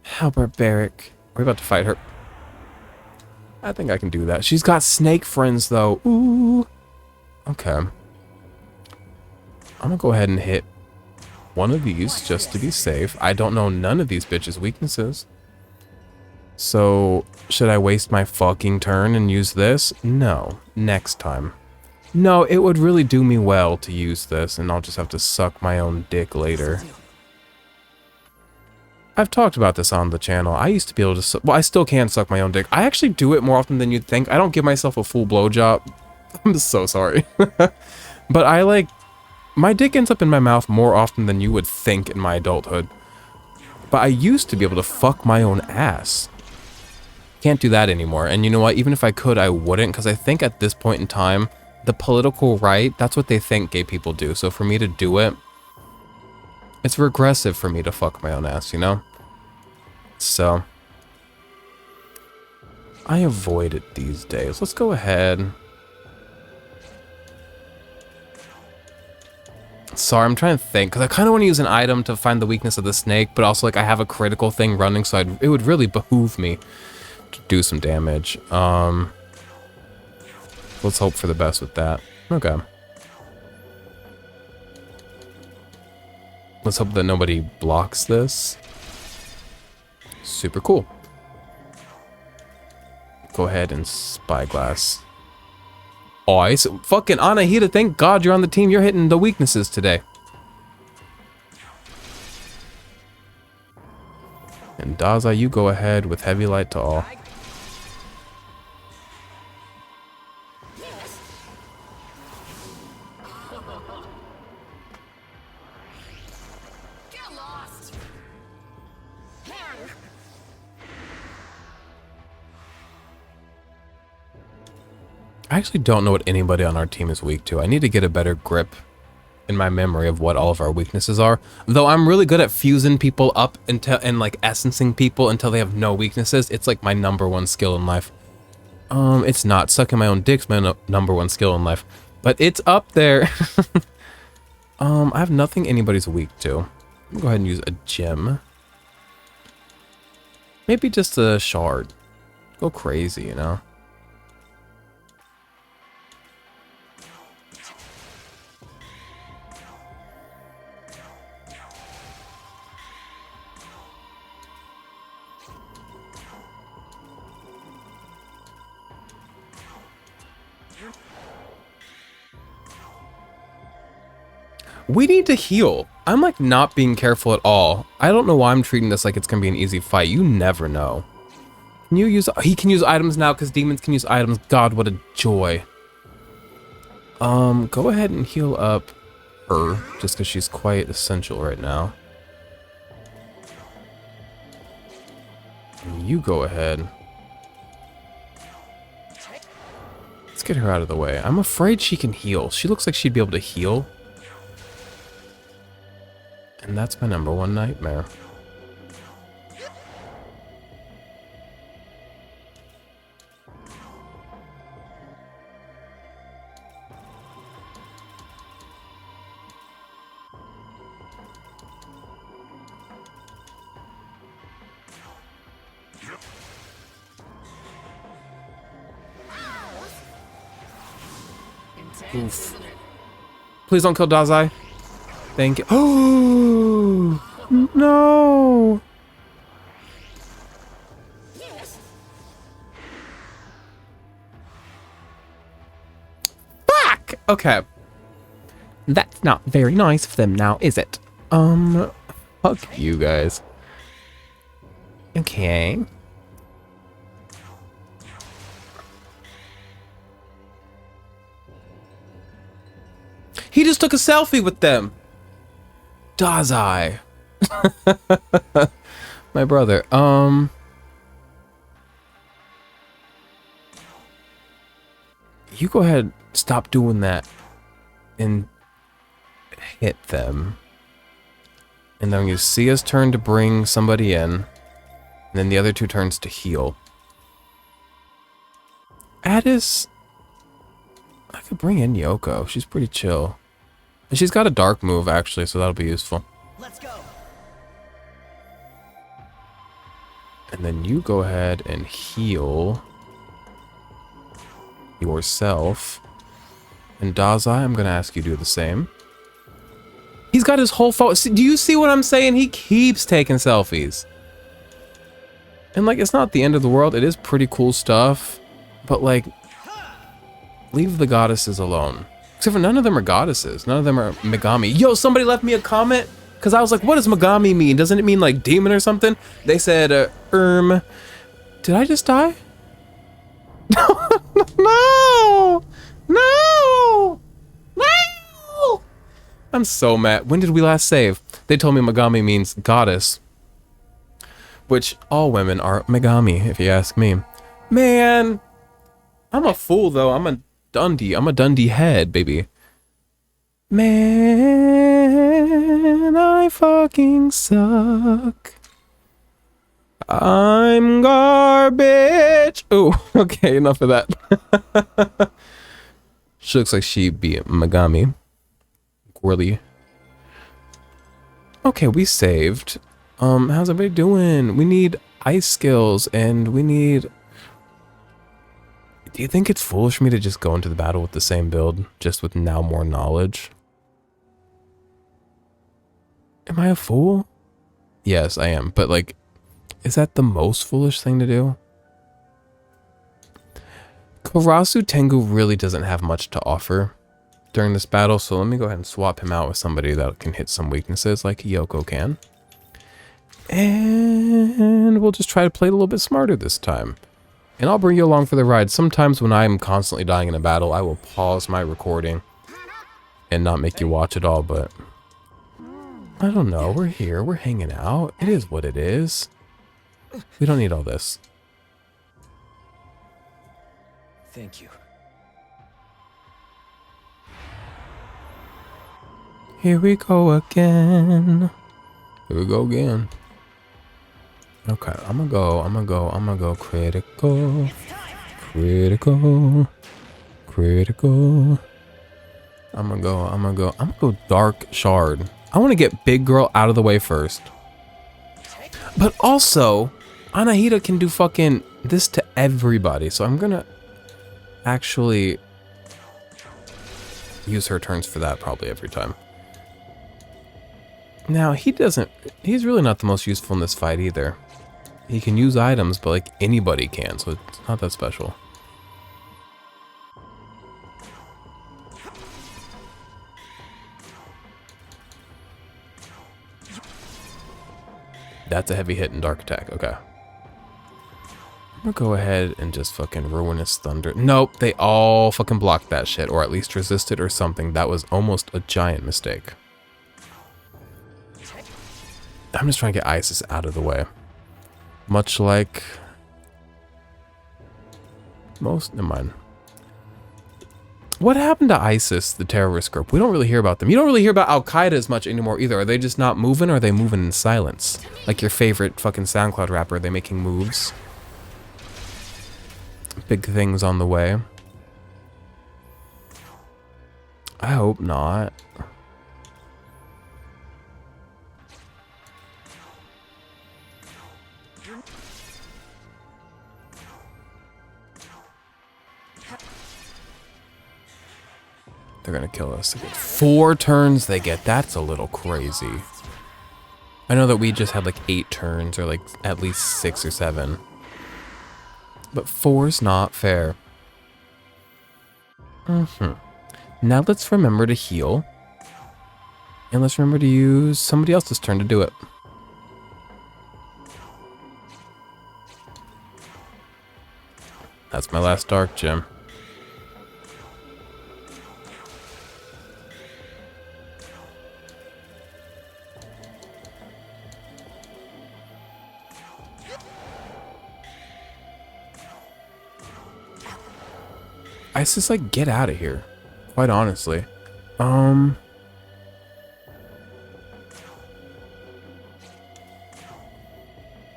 [SPEAKER 1] How barbaric. We're about to fight her. I think I can do that. She's got snake friends, though. Ooh. Okay. I'm gonna go ahead and hit one of these just to be safe. I don't know none of these bitches' weaknesses. So, should I waste my fucking turn and use this? No. Next time. No, it would really do me well to use this, and I'll just have to suck my own dick later. I've talked about this on the channel. I used to be able to... Well, I still can suck my own dick. I actually do it more often than you'd think. I don't give myself a full blowjob. I'm so sorry. But I like... My dick ends up in my mouth more often than you would think in my adulthood. But I used to be able to fuck my own ass. Can't do that anymore. And you know what? Even if I could, I wouldn't. Because I think at this point in time, the political right, that's what they think gay people do. So for me to do it, it's regressive for me to fuck my own ass, you know? So, I avoid it these days. Let's go ahead. Sorry, I'm trying to think, because I kind of want to use an item to find the weakness of the snake, but also, like, I have a critical thing running, so it would really behoove me to do some damage. Let's hope for the best with that. Okay. Let's hope that nobody blocks this. Super cool. Go ahead and spyglass. Oh, fucking Anahita, thank God you're on the team. You're hitting the weaknesses today. And Daza, you go ahead with heavy light to all. I actually don't know what anybody on our team is weak to. I need to get a better grip in my memory of what all of our weaknesses are. Though I'm really good at fusing people up until and like essencing people until they have no weaknesses. It's like my #1 skill in life. It's not. Sucking my own dick's my #1 skill in life. But it's up there. I have nothing anybody's weak to. I'm gonna go ahead and use a gem. Maybe just a shard. Go crazy, you know? We need to heal. I'm like not being careful at all. I don't know why I'm treating this like it's gonna be an easy fight. You never know. Can you use... He can use items now because demons can use items. God, what a joy. Go ahead and heal up her just because she's quite essential right now. And you go ahead. Let's get her out of the way. I'm afraid she can heal. She looks like she'd be able to heal. And that's my #1 nightmare. Oof. Please don't kill Dazai. Thank you. Oh no! Fuck! Okay. That's not very nice of them now, is it? Fuck you guys. Okay. He just took a selfie with them. Dazai. My brother. You go ahead, stop doing that and hit them. And then you see his turn to bring somebody in. And then the other 2 turns to heal. Addis, I could bring in Yoko. She's pretty chill. And she's got a dark move actually, so that'll be useful.
[SPEAKER 8] Let's go.
[SPEAKER 1] And then you go ahead and heal yourself. And Dazai, I'm going to ask you to do the same. He's got his whole phone. Do you see what I'm saying? He keeps taking selfies. And like, it's not the end of the world. It is pretty cool stuff. But like, leave the goddesses alone. Except for none of them are goddesses. None of them are Megami. Yo, somebody left me a comment. Because I was like, what does Megami mean? Doesn't it mean like demon or something? They said, did I just die? No! No! No! I'm so mad. When did we last save? They told me Megami means goddess. Which all women are Megami, if you ask me. Man! I'm a fool, though. I'm a Dundee. I'm a Dundee head, baby. Man, I fucking suck. I'm garbage. Oh, okay, enough of that. She looks like she'd be Megami. Gwirly. Okay, we saved. How's everybody doing? We need ice skills and we need... Do you think it's foolish for me to just go into the battle with the same build, just with now more knowledge? Am I a fool? Yes, I am, but like, is that the most foolish thing to do? Karasu Tengu really doesn't have much to offer during this battle, so let me go ahead and swap him out with somebody that can hit some weaknesses like Yoko can. And we'll just try to play it a little bit smarter this time. And I'll bring you along for the ride. Sometimes when I'm constantly dying in a battle, I will pause my recording and not make you watch it all, but I don't know. We're here. We're hanging out. It is what it is. We don't need all this.
[SPEAKER 9] Thank you.
[SPEAKER 1] Here we go again. Here we go again. Okay, I'm gonna go critical. Critical. I'm gonna go dark shard. I want to get big girl out of the way first. But also, Anahita can do fucking this to everybody, so I'm gonna actually use her turns for that probably every time. Now, he's really not the most useful in this fight either. He can use items, but like anybody can, so it's not that special. That's a heavy hit in dark attack, okay. I'm gonna go ahead and just fucking Ruinous Thunder. Nope, they all fucking blocked that shit, or at least resisted or something. That was almost a giant mistake. I'm just trying to get Isis out of the way. Much like most, never mind. What happened to ISIS, the terrorist group? We don't really hear about them. You don't really hear about Al-Qaeda as much anymore either. Are they just not moving, or are they moving in silence? Like your favorite fucking SoundCloud rapper, are they making moves? Big things on the way. I hope not. They're gonna kill us. 4 turns they get. That's a little crazy. I know that we just had like 8 turns, or like at least 6 or 7. But 4's not fair. Now let's remember to heal. And let's remember to use somebody else's turn to do it. That's my last dark gem. Isis, like, get out of here. Quite honestly.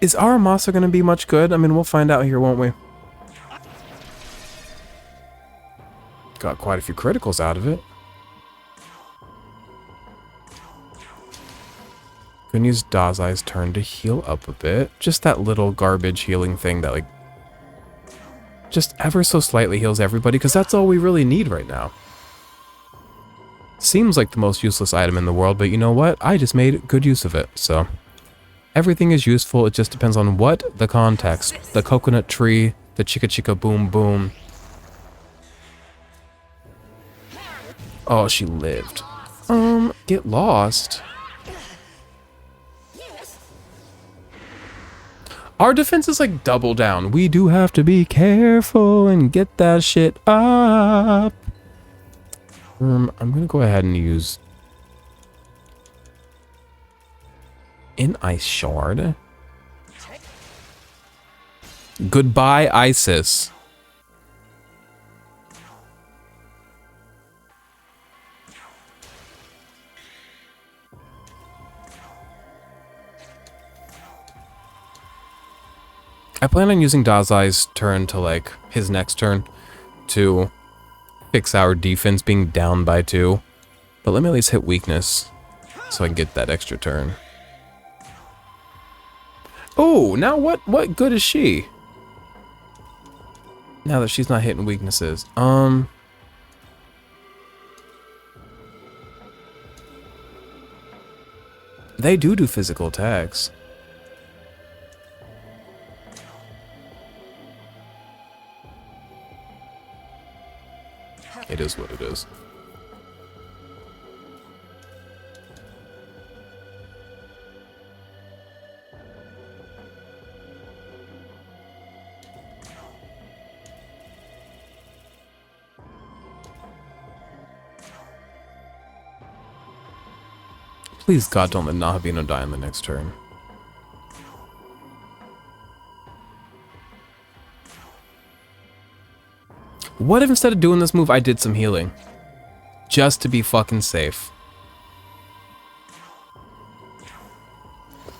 [SPEAKER 1] Is Aramasa gonna be much good? I mean, we'll find out here, won't we? Got quite a few criticals out of it. Gonna use Dazai's turn to heal up a bit. Just that little garbage healing thing that, like, just ever so slightly heals everybody, because that's all we really need right now. Seems like the most useless item in the world, but you know what? I just made good use of it, so. Everything is useful, it just depends on what the context. The coconut tree, the chicka chicka boom boom. Oh, she lived. Get lost. Our defense is like double down. We do have to be careful and get that shit up. I'm gonna go ahead and use an ice shard. Goodbye, Isis. I plan on using Dazai's turn to, like, his next turn to fix our defense being down by 2. But let me at least hit weakness so I can get that extra turn. Oh, now what good is she? Now that she's not hitting weaknesses. They do physical attacks. It is what it is. Please God, don't let Nahabino die on the next turn. What if instead of doing this move, I did some healing? Just to be fucking safe.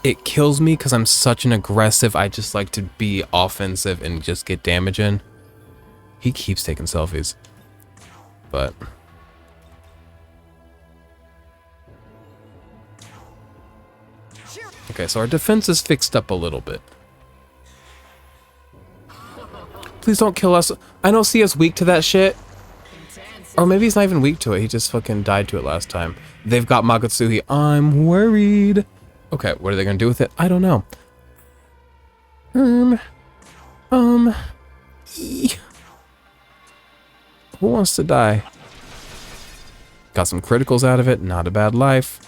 [SPEAKER 1] It kills me because I'm such an aggressive, I just like to be offensive and just get damage in. He keeps taking selfies. But... okay, so our defense is fixed up a little bit. Please don't kill us. I know Sia's weak to that shit. Or maybe he's not even weak to it. He just fucking died to it last time. They've got Magatsuhi. I'm worried. Okay, what are they gonna do with it? I don't know. Who wants to die? Got some criticals out of it. Not a bad life.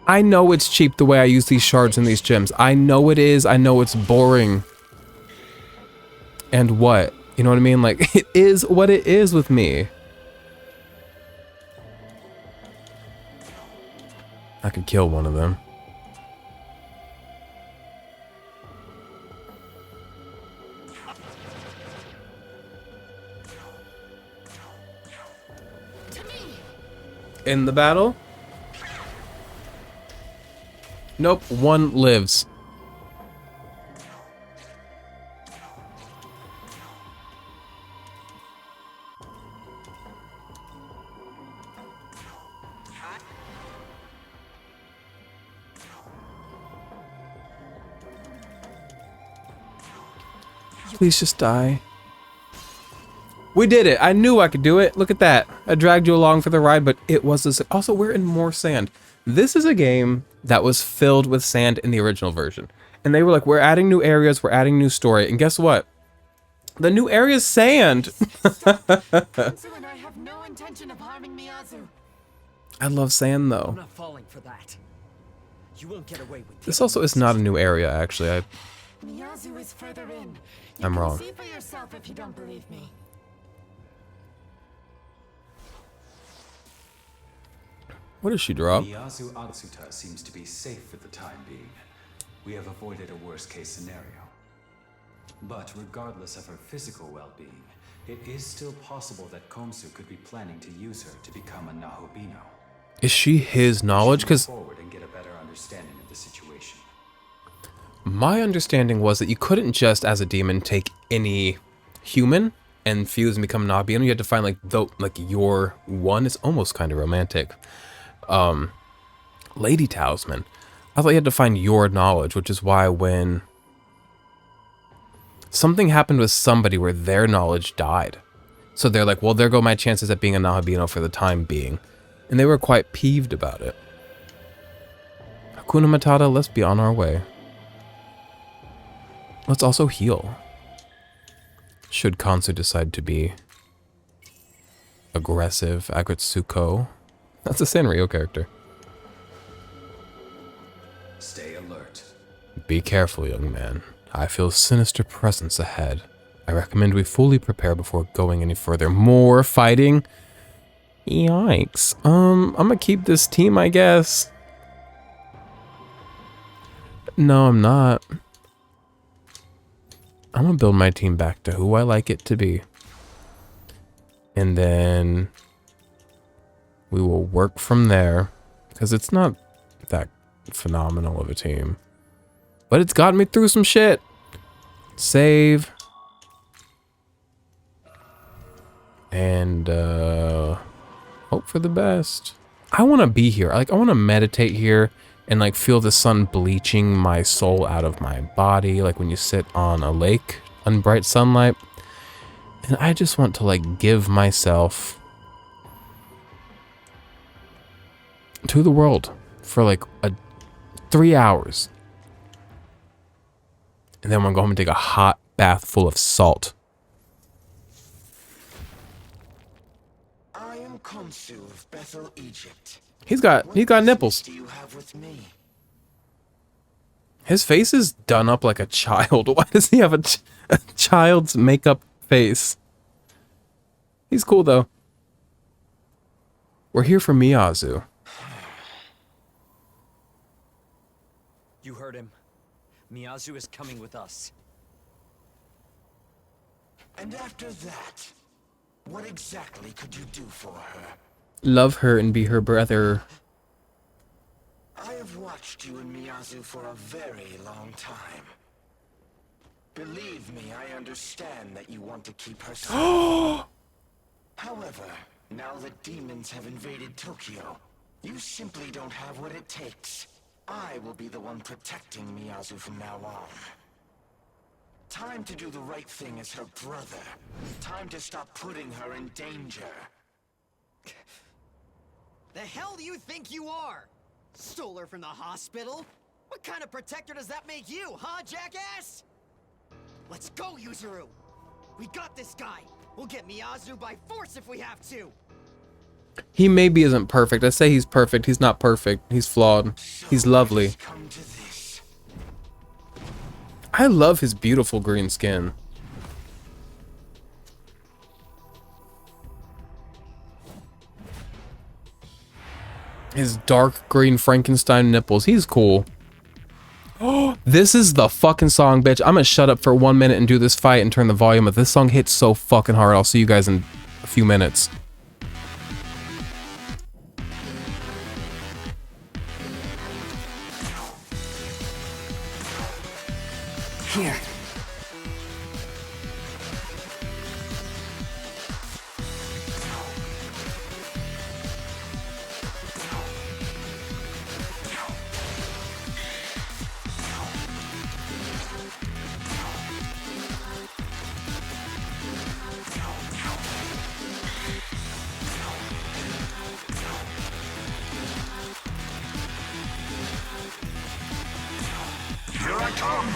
[SPEAKER 1] I know it's cheap the way I use these shards and these gems. I know it is. I know it's boring. And what? You know what I mean? Like, it is what it is with me. I could kill one of them. In the battle? Nope, one lives. Please just die. We did it. I knew I could do it. Look at that. I dragged you along for the ride, but it was this. Also, we're in more sand. This is a game that was filled with sand in the original version. And they were like, we're adding new areas, we're adding new story. And guess what? The new area is sand. I love sand though.
[SPEAKER 7] I'm not falling for that. You won't get away with
[SPEAKER 1] This also is not a new area, actually.
[SPEAKER 4] Miyazu is further in.
[SPEAKER 1] I'm wrong.
[SPEAKER 4] See for yourself if you don't believe me.
[SPEAKER 1] What does she drop?
[SPEAKER 9] Miyazu Atsuta seems to be safe for the time being. We have avoided a worst-case scenario. But regardless of her physical well-being, it is still possible that Komsu could be planning to use her to become a Nahobino.
[SPEAKER 1] Is she his knowledge? Because
[SPEAKER 9] Forward and get a better understanding of the situation.
[SPEAKER 1] my understanding was that you couldn't just, as a demon, take any human and fuse and become Nabino. You had to find like your one. It's almost kind of romantic. Lady Talisman. I thought you had to find your knowledge, which is why when something happened with somebody where their knowledge died, so they're like, well, there go my chances at being a Nahabino for the time being. And they were quite peeved about it. Hakuna Matata, let's be on our way. Let's also heal. Should Kansu decide to be aggressive, Agretsuko. That's a Sanrio character.
[SPEAKER 9] Stay alert.
[SPEAKER 1] Be careful, young man. I feel a sinister presence ahead. I recommend we fully prepare before going any further. More fighting? Yikes. I'm gonna keep this team, I guess. No, I'm not. I'm gonna build my team back to who I like it to be. And then we will work from there. Because it's not that phenomenal of a team. But it's gotten me through some shit. Save. And hope for the best. I want to be here. Like, I want to meditate here and like feel the sun bleaching my soul out of my body, like when you sit on a lake in bright sunlight. And I just want to like give myself to the world for like 3 hours. And then I'm gonna go home and take a hot bath full of salt.
[SPEAKER 10] I am Khonsu of Bethel, Egypt.
[SPEAKER 1] He's got nipples.
[SPEAKER 10] Do you have with me?
[SPEAKER 1] His face is done up like a child. Why does he have a child's makeup face? He's cool though. We're here for Miyazu.
[SPEAKER 8] You heard him. Miyazu is coming with us.
[SPEAKER 10] And after that, what exactly could you do for her?
[SPEAKER 1] Love her and be her brother.
[SPEAKER 10] I have watched you and Miyazu for a very long time. Believe me, I understand that you want to keep her safe. However, now that demons have invaded Tokyo, you simply don't have what it takes. I will be the one protecting Miyazu from now on. Time to do the right thing as her brother. Time to stop putting her in danger.
[SPEAKER 8] The hell do you think you are? Stole her from the hospital? What kind of protector does that make you, huh, jackass? Let's go, Yuzuru! We got this guy! We'll get Miyazu by force if we have to!
[SPEAKER 1] He maybe isn't perfect. I say he's perfect. He's not perfect. He's flawed. He's lovely.
[SPEAKER 10] Come to this.
[SPEAKER 1] I love his beautiful green skin. His dark green Frankenstein nipples. He's cool. Oh, this is the fucking song, bitch. I'm gonna shut up for 1 minute and do this fight and turn the volume up. This song hits so fucking hard. I'll see you guys in a few minutes.
[SPEAKER 8] Here.
[SPEAKER 10] Here I come!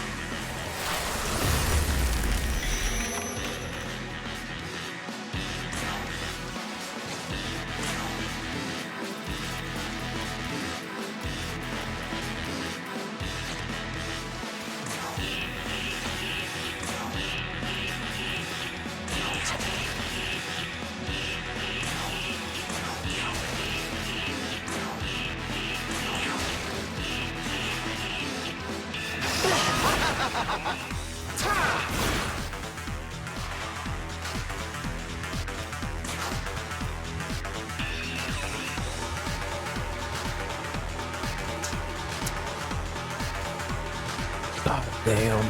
[SPEAKER 1] Damn.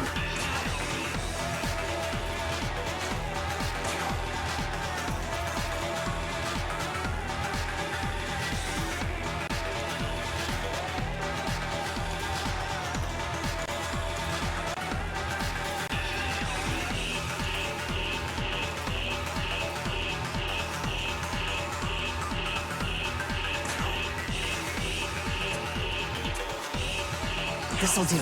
[SPEAKER 8] This'll do.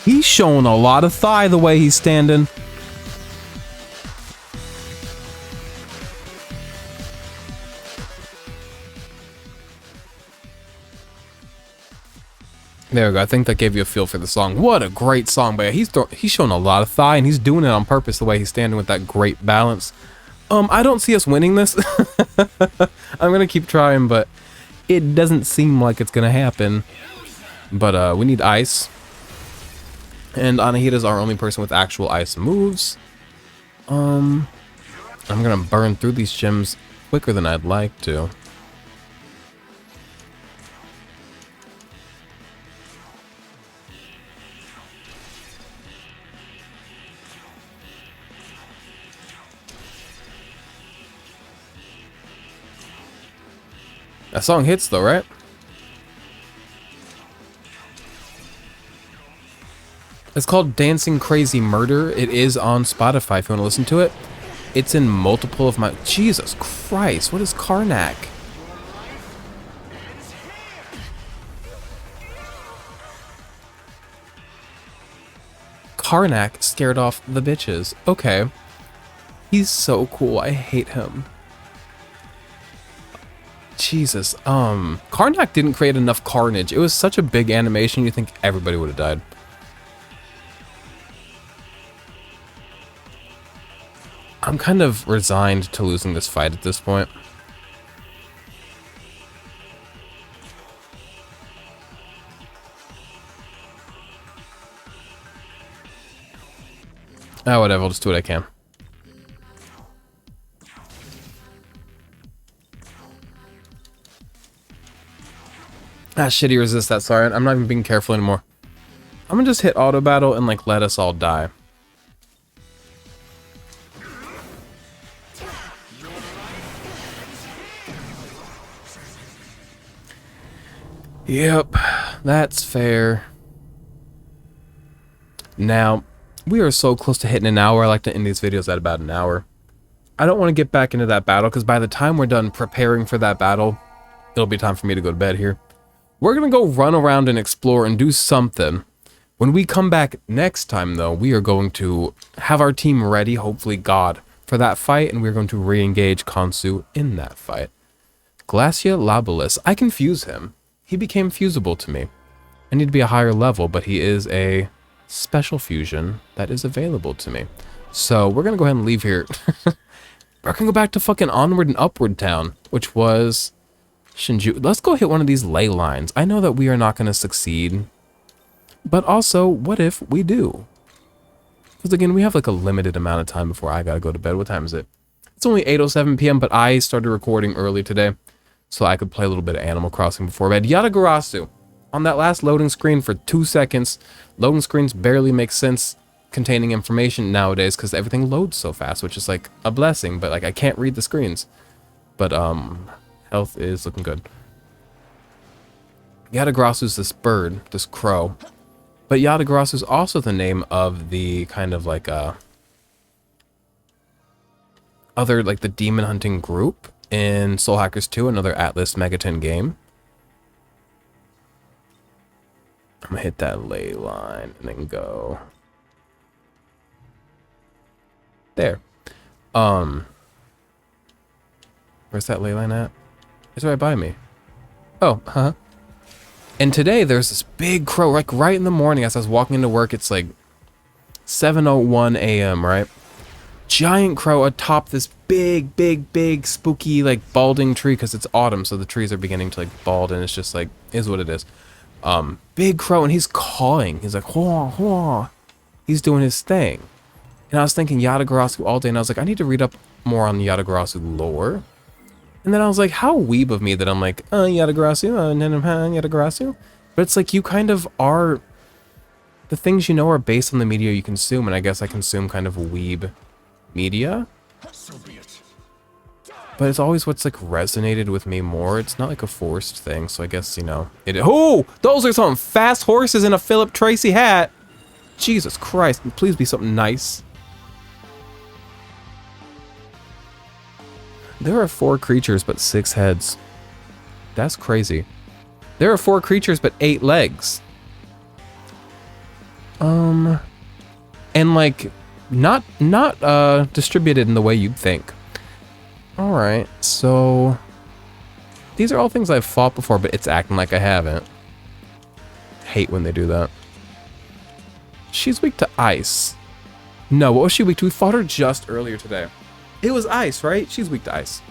[SPEAKER 1] He's showing a lot of thigh the way he's standing. There we go. I think that gave you a feel for the song. What a great song, but he's showing a lot of thigh, and he's doing it on purpose the way he's standing with that great balance. I don't see us winning this. I'm gonna keep trying, but it doesn't seem like it's gonna happen. But we need ice, and Anahita's our only person with actual ice moves. I'm gonna burn through these gems quicker than I'd like to. That song hits though, right? It's called Dancing Crazy Murder. It is on Spotify if you want to listen to it. It's in multiple of my... Jesus Christ, what is Karnak? Karnak scared off the bitches. Okay. He's so cool. I hate him. Jesus. Karnak didn't create enough carnage. It was such a big animation, you think everybody would have died. I'm kind of resigned to losing this fight at this point. Ah, whatever, I'll just do what I can. Ah, shit, he resists that, sorry. I'm not even being careful anymore. I'm gonna just hit auto battle and, like, let us all die. Yep, that's fair. Now, we are so close to hitting an hour. I like to end these videos at about an hour. I don't want to get back into that battle, because by the time we're done preparing for that battle, it'll be time for me to go to bed here. We're going to go run around and explore and do something. When we come back next time, though, we are going to have our team ready, hopefully God, for that fight, and we're going to re-engage Khonsu in that fight. Glacia Labilis. I confuse him. He became fusible to me. I need to be a higher level, but he is a special fusion that is available to me. So we're going to go ahead and leave here. We're going to go back to fucking Onward and Upward Town, which was Shinju. Let's go hit one of these ley lines. I know that we are not going to succeed, but also, what if we do? Because again, we have like a limited amount of time before I got to go to bed. What time is it? It's only 8:07 p.m., but I started recording early today, so I could play a little bit of Animal Crossing before bed. Yatagarasu. On that last loading screen for 2 seconds, loading screens barely make sense containing information nowadays because everything loads so fast, which is like a blessing, but like I can't read the screens. But health is looking good. Yatagarasu's this bird, this crow. But Yatagarasu is also the name of the kind of like other like the demon hunting group in Soul Hackers 2, another Atlas Megaton game. I'm gonna hit that ley line and then go there. Where's that ley line at? It's right by me. Oh, huh. And today there's this big crow, like right in the morning as I was walking into work. It's like 7:01 a.m., right? giant crow atop this big, big, big, spooky, like, balding tree, because it's autumn, so the trees are beginning to, like, bald, and it's just, like, is what it is. Big crow, and he's cawing. He's like, hwah, hwah. He's doing his thing. And I was thinking Yatagarasu all day, and I was like, I need to read up more on Yatagarasu lore. And then I was like, how weeb of me that I'm like, Yatagarasu, Yatagarasu. But it's like, you kind of are, the things you know are based on the media you consume, and I guess I consume kind of weeb media. But it's always what's like resonated with me more. It's not like a forced thing, so I guess, you know, it. Oh, those are some fast horses in a Philip Tracy hat. Jesus Christ, please be something nice. There are 4 creatures but 6 heads. That's crazy. There are 4 creatures but 8 legs. And like not distributed in the way you'd think. All right, so these are all things I've fought before, but it's acting like I haven't. Hate when they do that. She's weak to ice. No, what was she weak to? We fought her just earlier today. It was ice, right? She's weak to ice.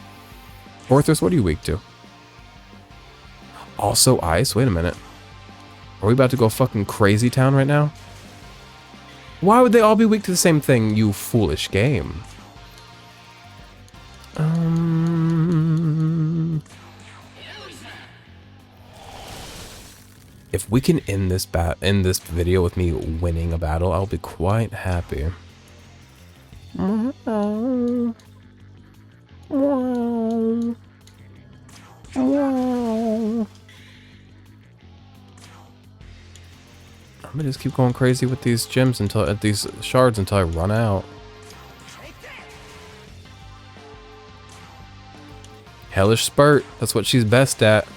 [SPEAKER 1] Orthros, what are you weak to? Also ice? Wait a minute. Are we about to go fucking crazy town right now? Why would they all be weak to the same thing, you foolish game? If we can end this video with me winning a battle, I'll be quite happy. I'm gonna just keep going crazy with these gems until these shards until I run out. Hellish Spurt, that's what she's best at.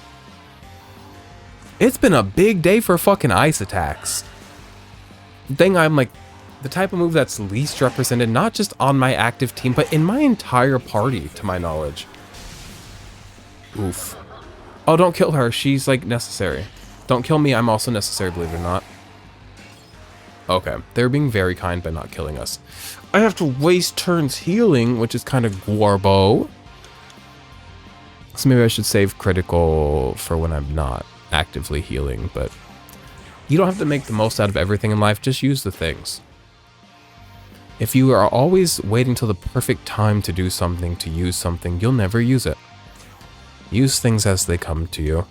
[SPEAKER 1] It's been a big day for fucking ice attacks. The thing I'm like, the type of move that's least represented, not just on my active team, but in my entire party, to my knowledge. Oof. Oh, don't kill her, she's like necessary. Don't kill me, I'm also necessary, believe it or not. Okay, they're being very kind by not killing us. I have to waste turns healing, which is kind of gorbo. So maybe I should save critical for when I'm not actively healing, but you don't have to make the most out of everything in life, just use the things. If you are always waiting till the perfect time to do something, to use something, you'll never use it. Use things as they come to you.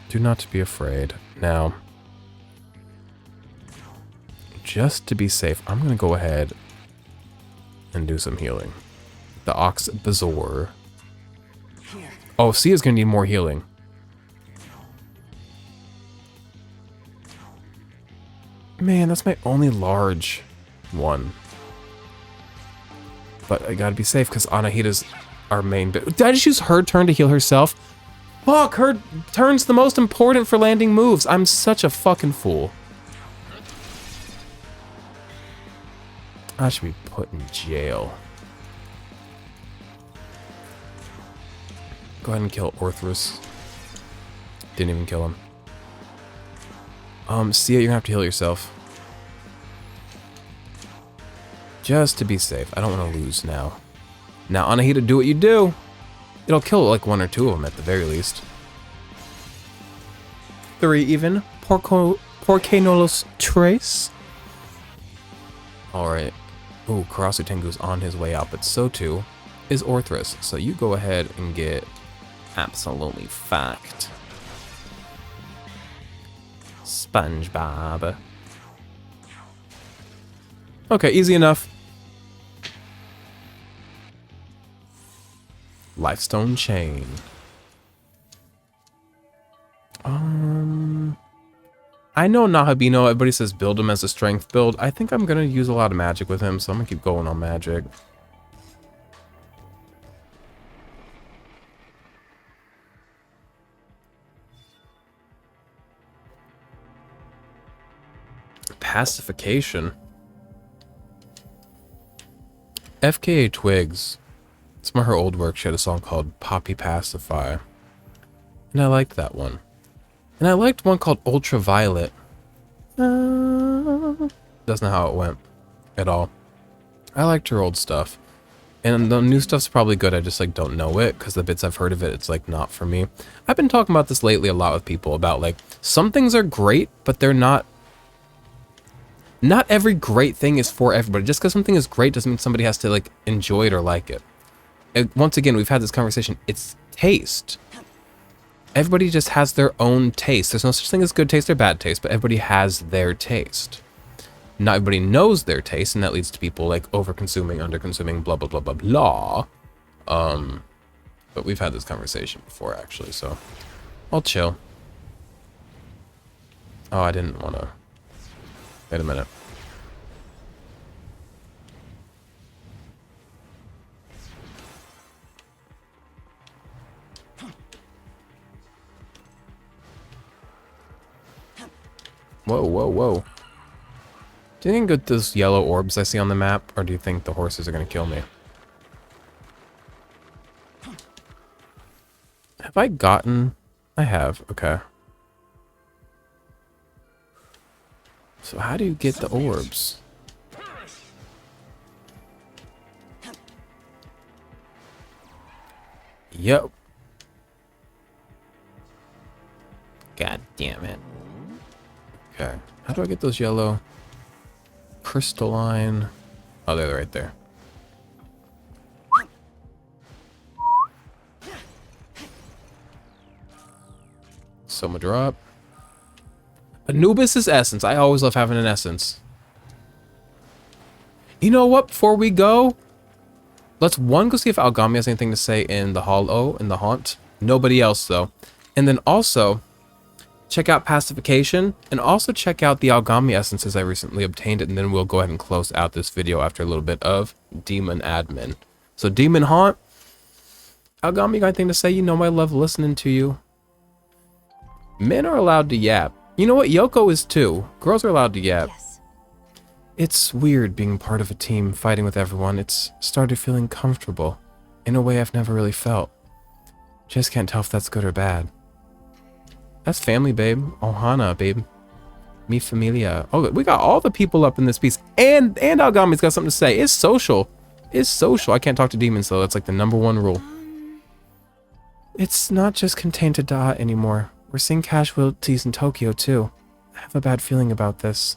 [SPEAKER 1] Do not be afraid. Now, just to be safe, I'm going to go ahead and do some healing. The Ox Bazaar. Oh, Sia's going to need more healing. Man, that's my only large one. But I gotta be safe because Anahita's our main bit. Did I just use her turn to heal herself? Fuck, her turn's the most important for landing moves. I'm such a fucking fool. I should be put in jail. Go ahead and kill Orthros. Didn't even kill him. Sia, you're gonna have to heal yourself. Just to be safe. I don't want to lose now. Now, Anahita, do what you do. It'll kill like 1 or 2 of them at the very least. 3 even. Porque no los tres? Alright. Ooh, Karasu Tengu's on his way out, but so too is Orthros. So you go ahead and get absolutely fucked. SpongeBob. Okay, easy enough. Lifestone Chain. I know Nahabino, everybody says build him as a strength build. I think I'm gonna use a lot of magic with him, so I'm gonna keep going on magic. Pacification. FKA Twigs. Some of her old work, she had a song called Poppy Pacify. And I liked that one. And I liked one called Ultraviolet. That's not how it went at all. I liked her old stuff. And the new stuff's probably good, I just like don't know it, because the bits I've heard of it, it's like not for me. I've been talking about this lately a lot with people about like, some things are great, but they're not every great thing is for everybody. Just because something is great doesn't mean somebody has to like enjoy it or like it. And once again, we've had this conversation, it's taste. Everybody just has their own taste. There's no such thing as good taste or bad taste, but everybody has their taste. Not everybody knows their taste, and that leads to people like over-consuming, under-consuming, blah, blah, blah, blah, blah. But we've had this conversation before, actually, so I'll chill. Oh, I didn't want to... Wait a minute. Whoa, whoa, whoa. Do you think with those yellow orbs I see on the map, or do you think the horses are going to kill me? Have I gotten... I have, okay. So how do you get the orbs? Yep. God damn it. Okay. How do I get those yellow? Crystalline. Oh, they're right there. Soma drop. Anubis' essence. I always love having an essence. You know what? Before we go, let's go see if Algami has anything to say in the in the haunt. Nobody else though. And then also check out pacification, and also check out the Algami essences I recently obtained, and then we'll go ahead and close out this video after a little bit of demon admin. So demon haunt. Algami, you got anything to say? You know I love listening to you. Men are allowed to yap. You know what? Yoko is too. Girls are allowed to yap.
[SPEAKER 3] Yes.
[SPEAKER 1] It's weird being part of a team, fighting with everyone. It's started feeling comfortable in a way I've never really felt. Just can't tell if that's good or bad. That's family, babe. Ohana, babe. Mi familia. Oh, we got all the people up in this piece. And Algami's got something to say. It's social. It's social. I can't talk to demons, though. That's like the #1 rule. It's not just contained to Da anymore. We're seeing casualties in Tokyo, too. I have a bad feeling about this.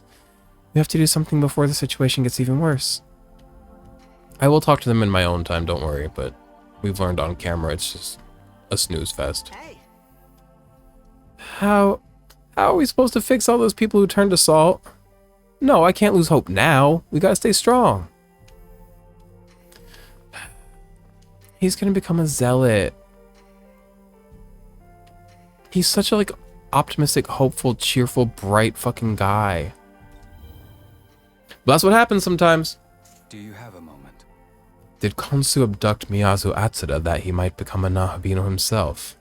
[SPEAKER 1] We have to do something before the situation gets even worse. I will talk to them in my own time, don't worry, but we've learned on camera it's just a snooze fest.
[SPEAKER 7] Hey,
[SPEAKER 1] How are we supposed to fix all those people who turned to salt? No, I can't lose hope now. We gotta stay strong. He's gonna become a zealot. He's such a like optimistic, hopeful, cheerful, bright fucking guy. But that's what happens sometimes.
[SPEAKER 9] Do you have a moment?
[SPEAKER 1] Did Konsu abduct Miyazu Atsuda that he might become a Nahabino himself?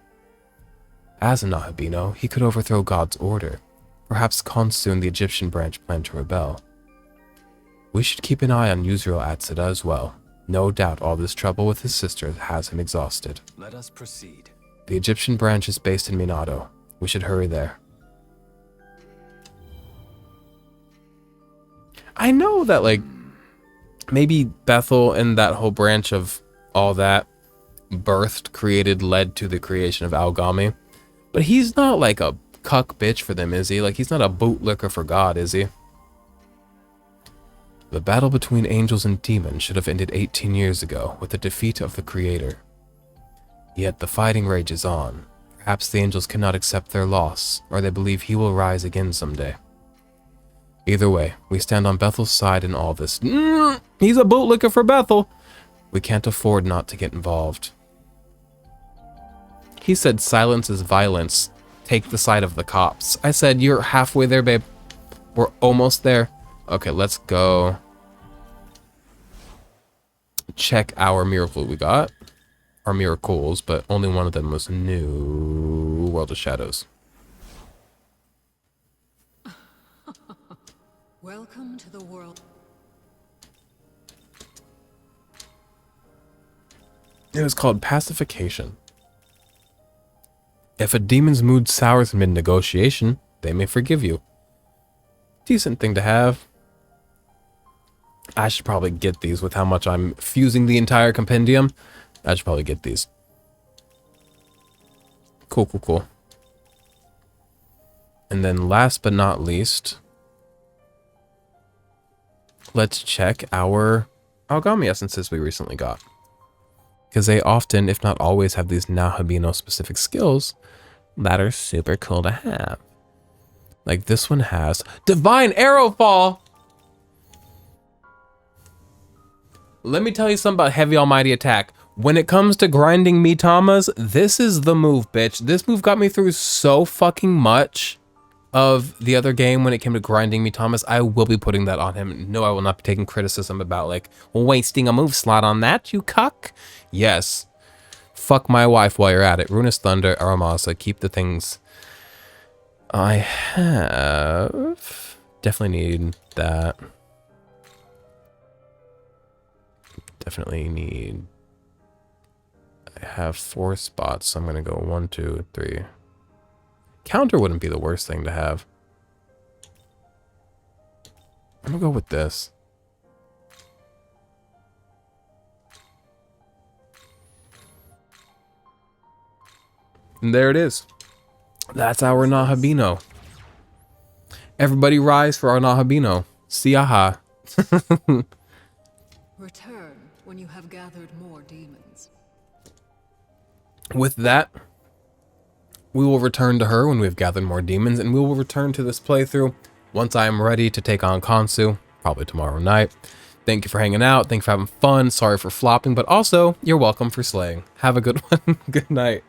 [SPEAKER 1] As a Nahabino, he could overthrow God's order. Perhaps Konsu and the Egyptian branch plan to rebel. We should keep an eye on Yuzuru Atsuda as well. No doubt all this trouble with his sister has him exhausted.
[SPEAKER 9] Let us proceed.
[SPEAKER 1] The Egyptian branch is based in Minato. We should hurry there. I know that, like, maybe Bethel and that whole branch of all that birthed, created, led to the creation of Algami. But he's not like a cuck bitch for them, is he? Like, he's not a bootlicker for God, is he? The battle between angels and demons should have ended 18 years ago with the defeat of the Creator. Yet the fighting rages on. Perhaps the angels cannot accept their loss, or they believe he will rise again someday. Either way, we stand on Bethel's side in all this. He's a bootlicker for Bethel. We can't afford not to get involved. He said silence is violence. Take the side of the cops. I said, you're halfway there, babe. We're almost there. Okay, let's go. Check our miracle we got. Our miracles, but only one of them was new. World of Shadows.
[SPEAKER 4] Welcome to the world.
[SPEAKER 1] It was called pacification. If a demon's mood sours mid-negotiation, they may forgive you. Decent thing to have. I should probably get these with how much I'm fusing the entire compendium. I should probably get these. Cool, cool, cool. And then last but not least, let's check our Algami essences we recently got. Because they often, if not always, have these Nahabino specific skills that are super cool to have. Like this one has Divine Arrow Fall. Let me tell you something about Heavy Almighty Attack. When it comes to grinding Mitamas, this is the move, bitch. This move got me through so fucking much of the other game when it came to grinding Mitamas. I will be putting that on him. No, I will not be taking criticism about like wasting a move slot on that, you cuck. Yes. Fuck my wife while you're at it. Ruinous Thunder, Aramasa, keep the things I have. Definitely need that. Definitely need. I have 4 spots, so I'm gonna go 1, 2, 3. Counter wouldn't be the worst thing to have. I'm gonna go with this. And there it is. That's our Nahabino. Everybody rise for our Nahabino. Siaha.
[SPEAKER 11] Return when you have gathered more demons.
[SPEAKER 1] With that, we will return to her when we've gathered more demons, and we will return to this playthrough once I am ready to take on Khonsu, probably tomorrow night. Thank you for hanging out. Thank you for having fun. Sorry for flopping, but also, you're welcome for slaying. Have a good one. Good night.